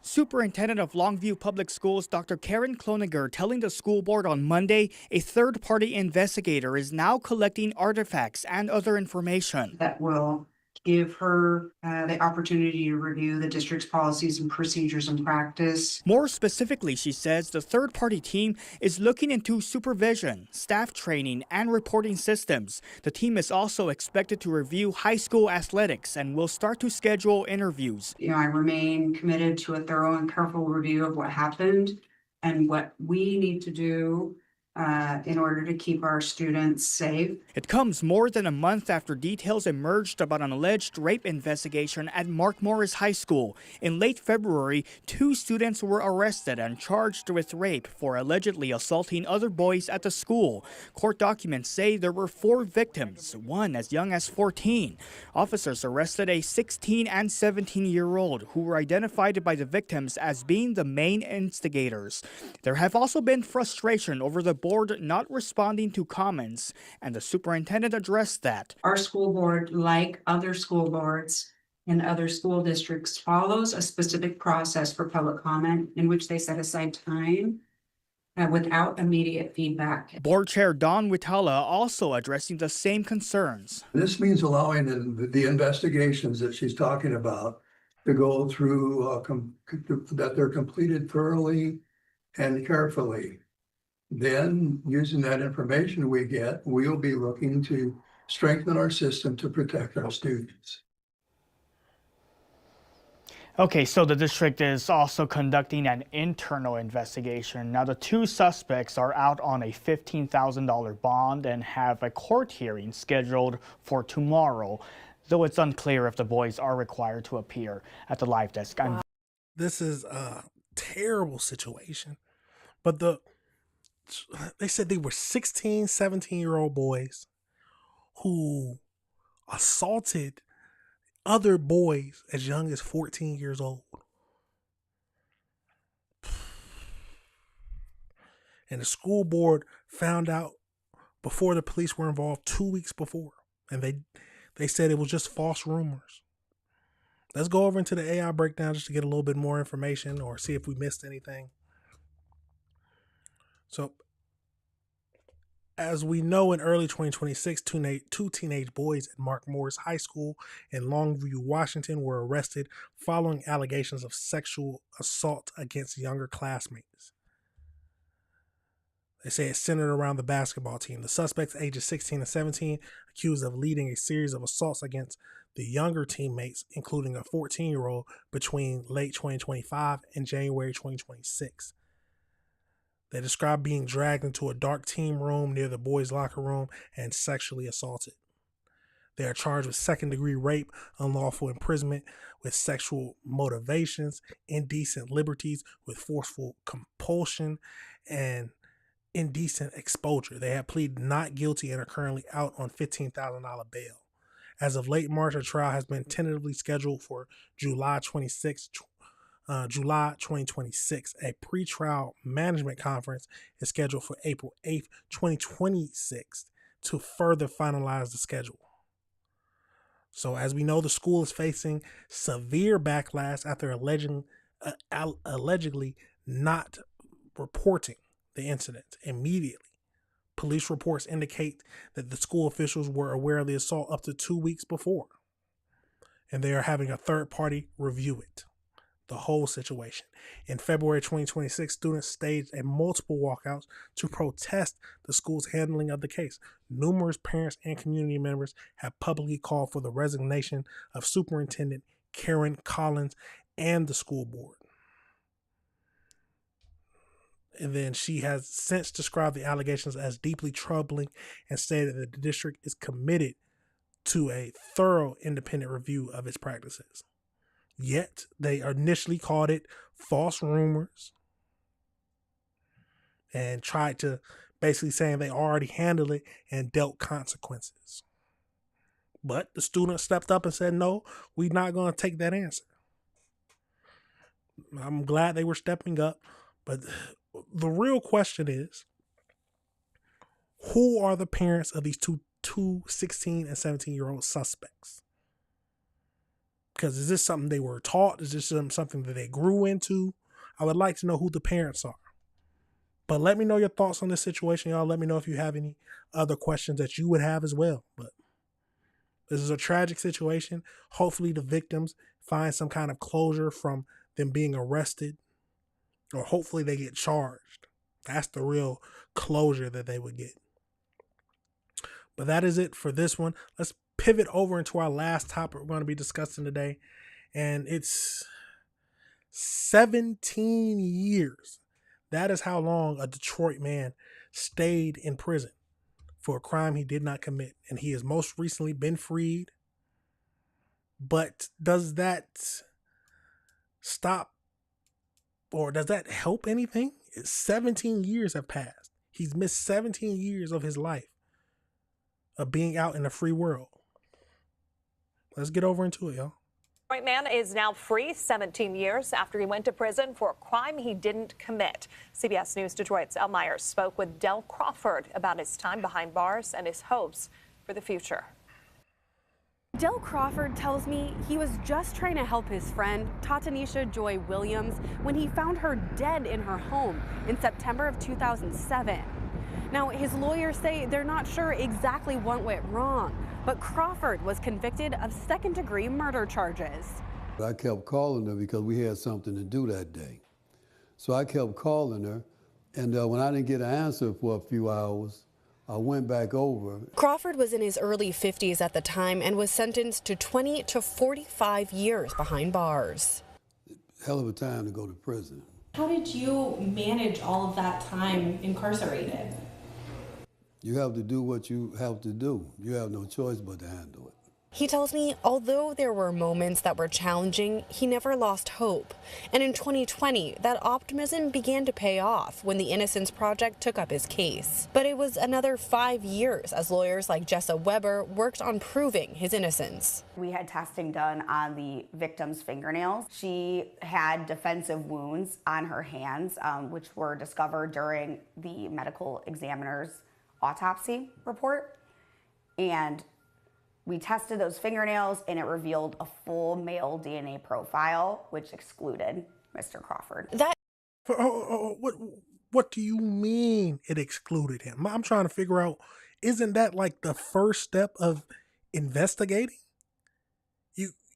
Superintendent of Longview Public Schools, Dr. Karen Cloninger, telling the school board on Monday a third-party investigator is now collecting artifacts and other information that will give her the opportunity to review the district's policies and procedures and practice. More specifically, she says the third-party team is looking into supervision, staff training, and reporting systems. The team is also expected to review high school athletics and will start to schedule interviews. I remain committed to a thorough and careful review of what happened and what we need to do in order to keep our students safe. It comes more than a month after details emerged about an alleged rape investigation at Mark Morris High School. In late February, 2 students were arrested and charged with rape for allegedly assaulting other boys at the school. Court documents say there were 4 victims, one as young as 14. Officers arrested a 16 and 17-year-old who were identified by the victims as being the main instigators. There have also been frustration over the board not responding to comments, and the superintendent addressed that. Our school board, like other school boards in other school districts, follows a specific process for public comment in which they set aside time without immediate feedback. Board Chair Don Witala also addressing the same concerns. This means allowing the investigations that she's talking about to go through, that they're completed thoroughly and carefully. Then, using that information we get, we'll be looking to strengthen our system to protect our students. Okay, so the district is also conducting an internal investigation. Now, the 2 suspects are out on a $15,000 bond and have a court hearing scheduled for tomorrow, though it's unclear if the boys are required to appear at the live desk. This is a terrible situation, but they said they were 16, 17-year-old boys who assaulted other boys as young as 14 years old. And the school board found out before the police were involved 2 weeks before. And they said it was just false rumors. Let's go over into the AI breakdown just to get a little bit more information or see if we missed anything. So, as we know, in early 2026, two teenage boys at Mark Morris High School in Longview, Washington were arrested following allegations of sexual assault against younger classmates. They say it's centered around the basketball team. The suspects, ages 16 and 17, accused of leading a series of assaults against the younger teammates, including a 14-year-old, between late 2025 and January 2026. They described being dragged into a dark team room near the boys' locker room and sexually assaulted. They are charged with second-degree rape, unlawful imprisonment with sexual motivations, indecent liberties with forceful compulsion, and indecent exposure. They have pleaded not guilty and are currently out on $15,000 bail. As of late March, a trial has been tentatively scheduled for July 2026. A pretrial management conference is scheduled for April 8th, 2026 to further finalize the schedule. So as we know, the school is facing severe backlash after allegedly not reporting the incident immediately. Police reports indicate that the school officials were aware of the assault up to 2 weeks before, and they are having a third party review it, the whole situation. In February 2026, students staged a multiple walkouts to protest the school's handling of the case. Numerous parents and community members have publicly called for the resignation of Superintendent Karen Collins and the school board. And then she has since described the allegations as deeply troubling and stated that the district is committed to a thorough independent review of its practices. Yet, they initially called it false rumors and tried to basically saying they already handled it and dealt consequences. But the students stepped up and said, no, we're not going to take that answer. I'm glad they were stepping up, but the real question is, who are the parents of these two 16 and 17-year-old suspects? Because is this something they were taught? Is this something that they grew into? I would like to know who the parents are. But let me know your thoughts on this situation, y'all. Let me know if you have any other questions that you would have as well. But this is a tragic situation. Hopefully the victims find some kind of closure from them being arrested, or hopefully they get charged. That's the real closure that they would get. But that is it for this one. Let's pivot over into our last topic we're going to be discussing today. And it's 17 years. That is how long a Detroit man stayed in prison for a crime he did not commit. And he has most recently been freed. But does that stop, or does that help anything? 17 years have passed. He's missed 17 years of his life of being out in the free world. Let's get over into it, y'all. Detroit man is now free 17 years after he went to prison for a crime he didn't commit. CBS News Detroit's El Myers spoke with Del Crawford about his time behind bars and his hopes for the future. Del Crawford tells me he was just trying to help his friend, Tatanisha Joy Williams, when he found her dead in her home in September of 2007. Now, his lawyers say they're not sure exactly what went wrong, but Crawford was convicted of second-degree murder charges. I kept calling her because we had something to do that day. So I kept calling her, and when I didn't get an answer for a few hours, I went back over. Crawford was in his early 50s at the time and was sentenced to 20 to 45 years behind bars. Hell of a time to go to prison. How did you manage all of that time incarcerated? You have to do what you have to do. You have no choice but to handle it. He tells me although there were moments that were challenging, he never lost hope. And in 2020, that optimism began to pay off when the Innocence Project took up his case. But it was another 5 years as lawyers like Jessa Weber worked on proving his innocence. We had testing done on the victim's fingernails. She had defensive wounds on her hands, which were discovered during the medical examiner's autopsy report. And we tested those fingernails and it revealed a full male DNA profile, which excluded Mr. Crawford. What do you mean it excluded him? I'm trying to figure out, isn't that like the first step of investigating?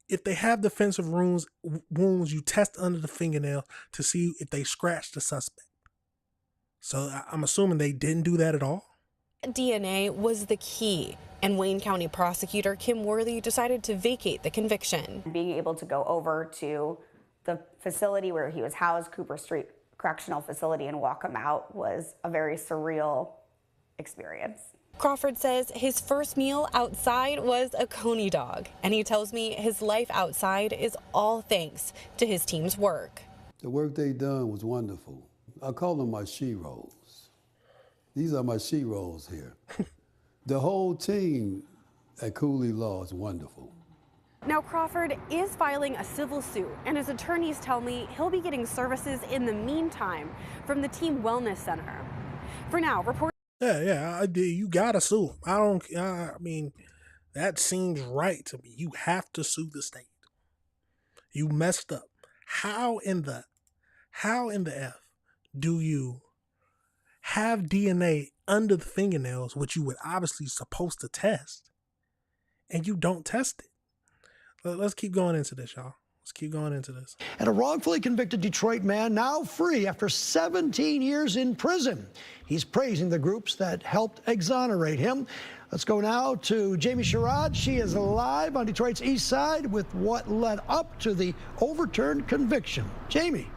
If they have defensive wounds, you test under the fingernail to see if they scratched the suspect. So I'm assuming they didn't do that at all? DNA was the key, and Wayne County prosecutor Kim Worley decided to vacate the conviction. Being able to go over to the facility where he was housed, Cooper Street Correctional Facility, and walk him out was a very surreal experience. Crawford says his first meal outside was a Coney dog, and he tells me his life outside is all thanks to his team's work. The work they done was wonderful. I call them my she-rolls. These are my she-rolls here. The whole team at Cooley Law is wonderful. Now Crawford is filing a civil suit, and his attorneys tell me he'll be getting services in the meantime from the Team Wellness Center. For now, you gotta sue him. I mean, that seems right to me. You have to sue the state. You messed up. How in the F do you have DNA under the fingernails, which you would obviously supposed to test, and you don't test it? Let's keep going into this, y'all. Let's keep going into this. And a wrongfully convicted Detroit man now free after 17 years in prison. He's praising the groups that helped exonerate him. Let's go now to Jamie Sherrod. She is live on Detroit's east side with what led up to the overturned conviction. Jamie.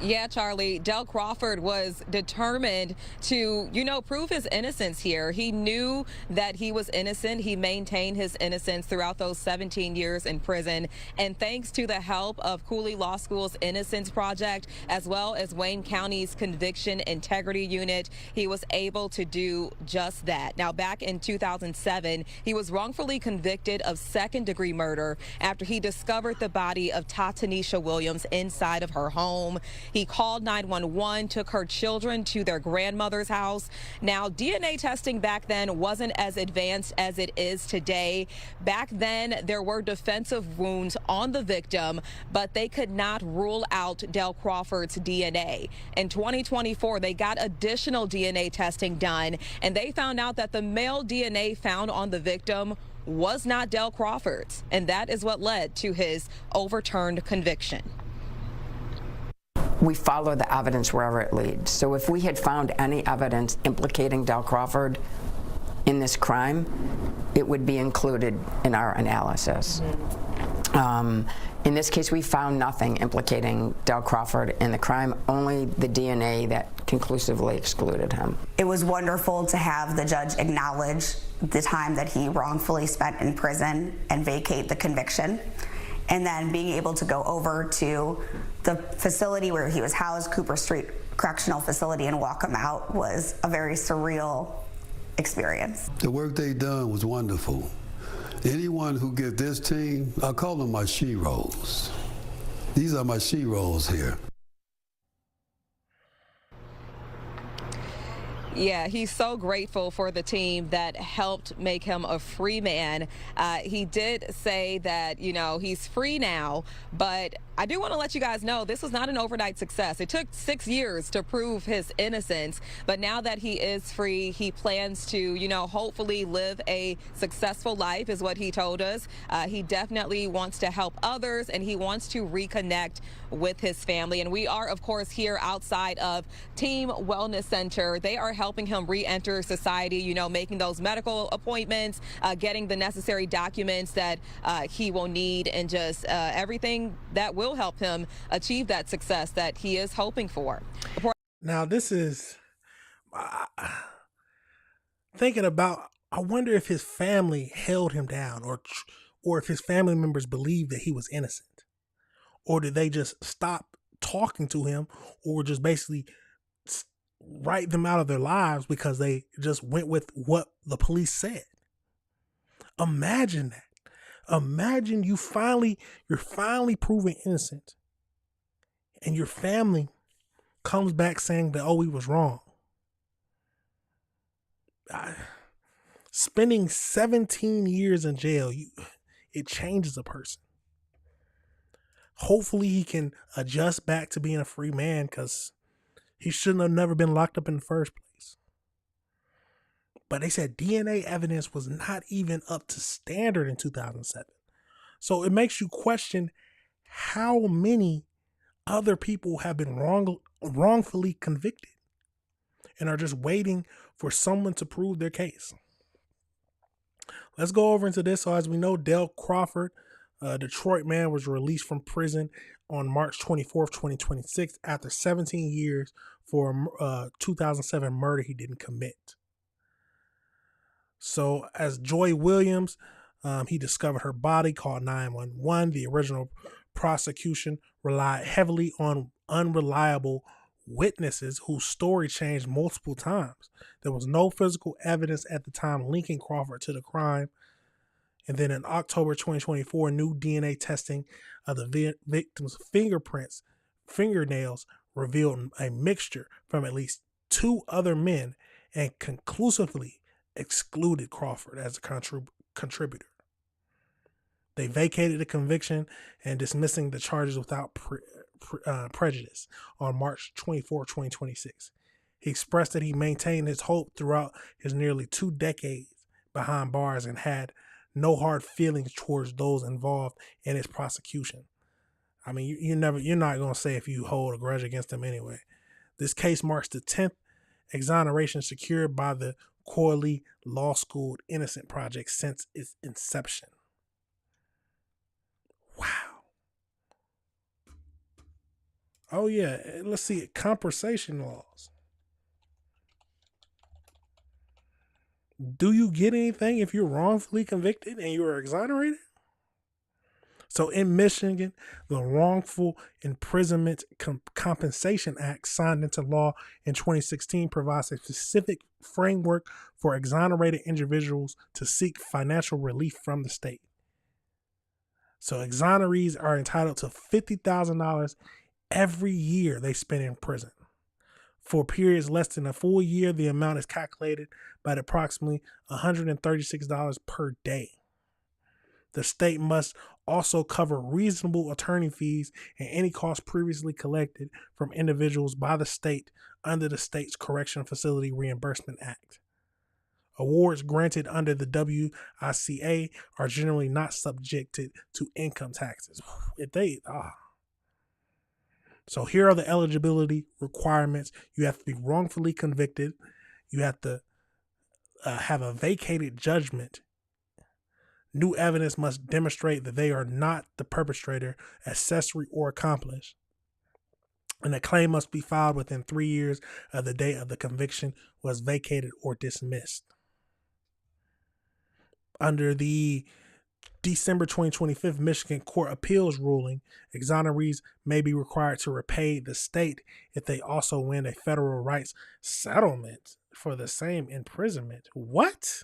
Yeah, Charlie, Del Crawford was determined to, prove his innocence here. He knew that he was innocent. He maintained his innocence throughout those 17 years in prison. And thanks to the help of Cooley Law School's Innocence Project, as well as Wayne County's Conviction Integrity Unit, he was able to do just that. Now, back in 2007, he was wrongfully convicted of second-degree murder after he discovered the body of Tanisha Williams inside of her home. He called 911, took her children to their grandmother's house. Now, DNA testing back then wasn't as advanced as it is today. Back then, there were defensive wounds on the victim, but they could not rule out Del Crawford's DNA. In 2024, they got additional DNA testing done, and they found out that the male DNA found on the victim was not Del Crawford's, and that is what led to his overturned conviction. We follow the evidence wherever it leads. So if we had found any evidence implicating Del Crawford in this crime, it would be included in our analysis. In this case, we found nothing implicating Del Crawford in the crime, only the DNA that conclusively excluded him. It was wonderful to have the judge acknowledge the time that he wrongfully spent in prison and vacate the conviction. And then being able to go over to the facility where he was housed, Cooper Street Correctional Facility, and walk him out was a very surreal experience. The work they done was wonderful. Anyone who gets this team, I call them my she-rolls. These are my she-rolls here. Yeah, he's so grateful for the team that helped make him a free man. He did say that, he's free now, but I do want to let you guys know this was not an overnight success. It took 6 years to prove his innocence, but now that he is free, he plans to, hopefully live a successful life is what he told us. He definitely wants to help others, and he wants to reconnect with his family. And we are, of course, here outside of Team Wellness Center. They are helping him re-enter society, making those medical appointments, getting the necessary documents that he will need, and just everything that will help him achieve that success that he is hoping for. Now, this is thinking about I wonder if his family held him down, or if his family members believed that he was innocent, or did they just stop talking to him, or just basically write them out of their lives because they just went with what the police said. Imagine that. Imagine you're finally proven innocent, and your family comes back saying that, oh, he was wrong. Spending 17 years in jail, it changes a person. Hopefully he can adjust back to being a free man, because he shouldn't have never been locked up in the first place. But they said DNA evidence was not even up to standard in 2007. So it makes you question how many other people have been wrongfully convicted and are just waiting for someone to prove their case. Let's go over into this. So as we know, Del Crawford, a Detroit man, was released from prison on March 24th, 2026 after 17 years for a 2007 murder he didn't commit. So as Joy Williams, he discovered her body, called 911. The original prosecution relied heavily on unreliable witnesses whose story changed multiple times. There was no physical evidence at the time linking Crawford to the crime. And then in October 2024, new DNA testing of the victim's fingernails revealed a mixture from at least 2 other men and conclusively excluded Crawford as a contributor. They vacated the conviction and dismissing the charges without prejudice on March 24, 2026. He expressed that he maintained his hope throughout his nearly 2 decades behind bars and had no hard feelings towards those involved in his prosecution. I mean, you're not going to say if you hold a grudge against him anyway. This case marks the 10th exoneration secured by the Corley Law School Innocent Project since its inception. Wow. Oh yeah, let's see it. Compensation laws. Do you get anything if you're wrongfully convicted and you are exonerated? So in Michigan, the Wrongful Imprisonment Compensation Act, signed into law in 2016, provides a specific framework for exonerated individuals to seek financial relief from the state. So exonerees are entitled to $50,000 every year they spend in prison. For periods less than a full year, the amount is calculated by approximately $136 per day. The state must also cover reasonable attorney fees and any costs previously collected from individuals by the state under the State's Correction Facility Reimbursement Act. Awards granted under the WICA are generally not subjected to income taxes. So here are the eligibility requirements. You have to be wrongfully convicted. You have to have a vacated judgment. New evidence must demonstrate that they are not the perpetrator, accessory, or accomplice. And a claim must be filed within 3 years of the date of the conviction was vacated or dismissed. Under the December 2025 Michigan Court Appeals ruling, exonerees may be required to repay the state if they also win a federal rights settlement for the same imprisonment. What?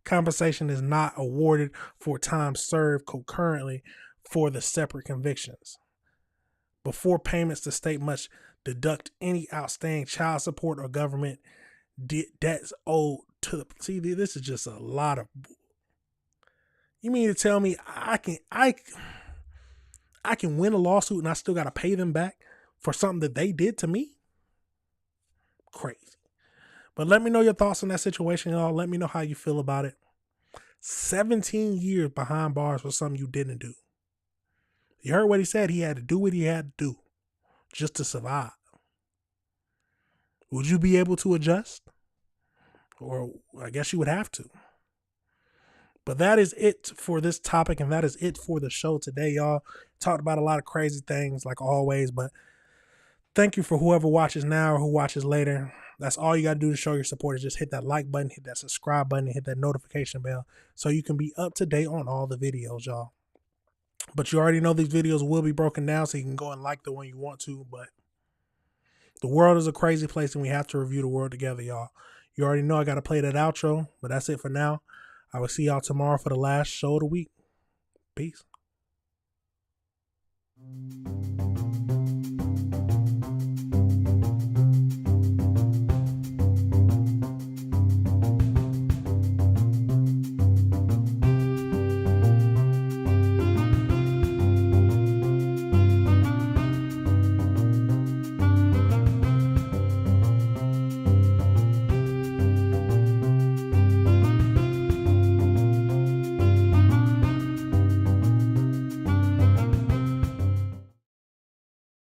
Compensation is not awarded for time served concurrently for the separate convictions. Before payments, the state must deduct any outstanding child support or government debts owed to the. See, this is just a lot of. You mean to tell me I can win a lawsuit and I still got to pay them back for something that they did to me? Crazy. But let me know your thoughts on that situation, y'all. Let me know how you feel about it. 17 years behind bars for something you didn't do. You heard what he said. He had to do what he had to do just to survive. Would you be able to adjust? Or I guess you would have to. But that is it for this topic, and that is it for the show today, y'all. Talked about a lot of crazy things, like always, but thank you for whoever watches now or who watches later. That's all you got to do to show your support is just hit that like button, hit that subscribe button, and hit that notification bell so you can be up to date on all the videos, y'all. But you already know these videos will be broken down, so you can go and like the one you want to. But the world is a crazy place, and we have to review the world together, y'all. You already know I got to play that outro, but that's it for now. I will see y'all tomorrow for the last show of the week. Peace.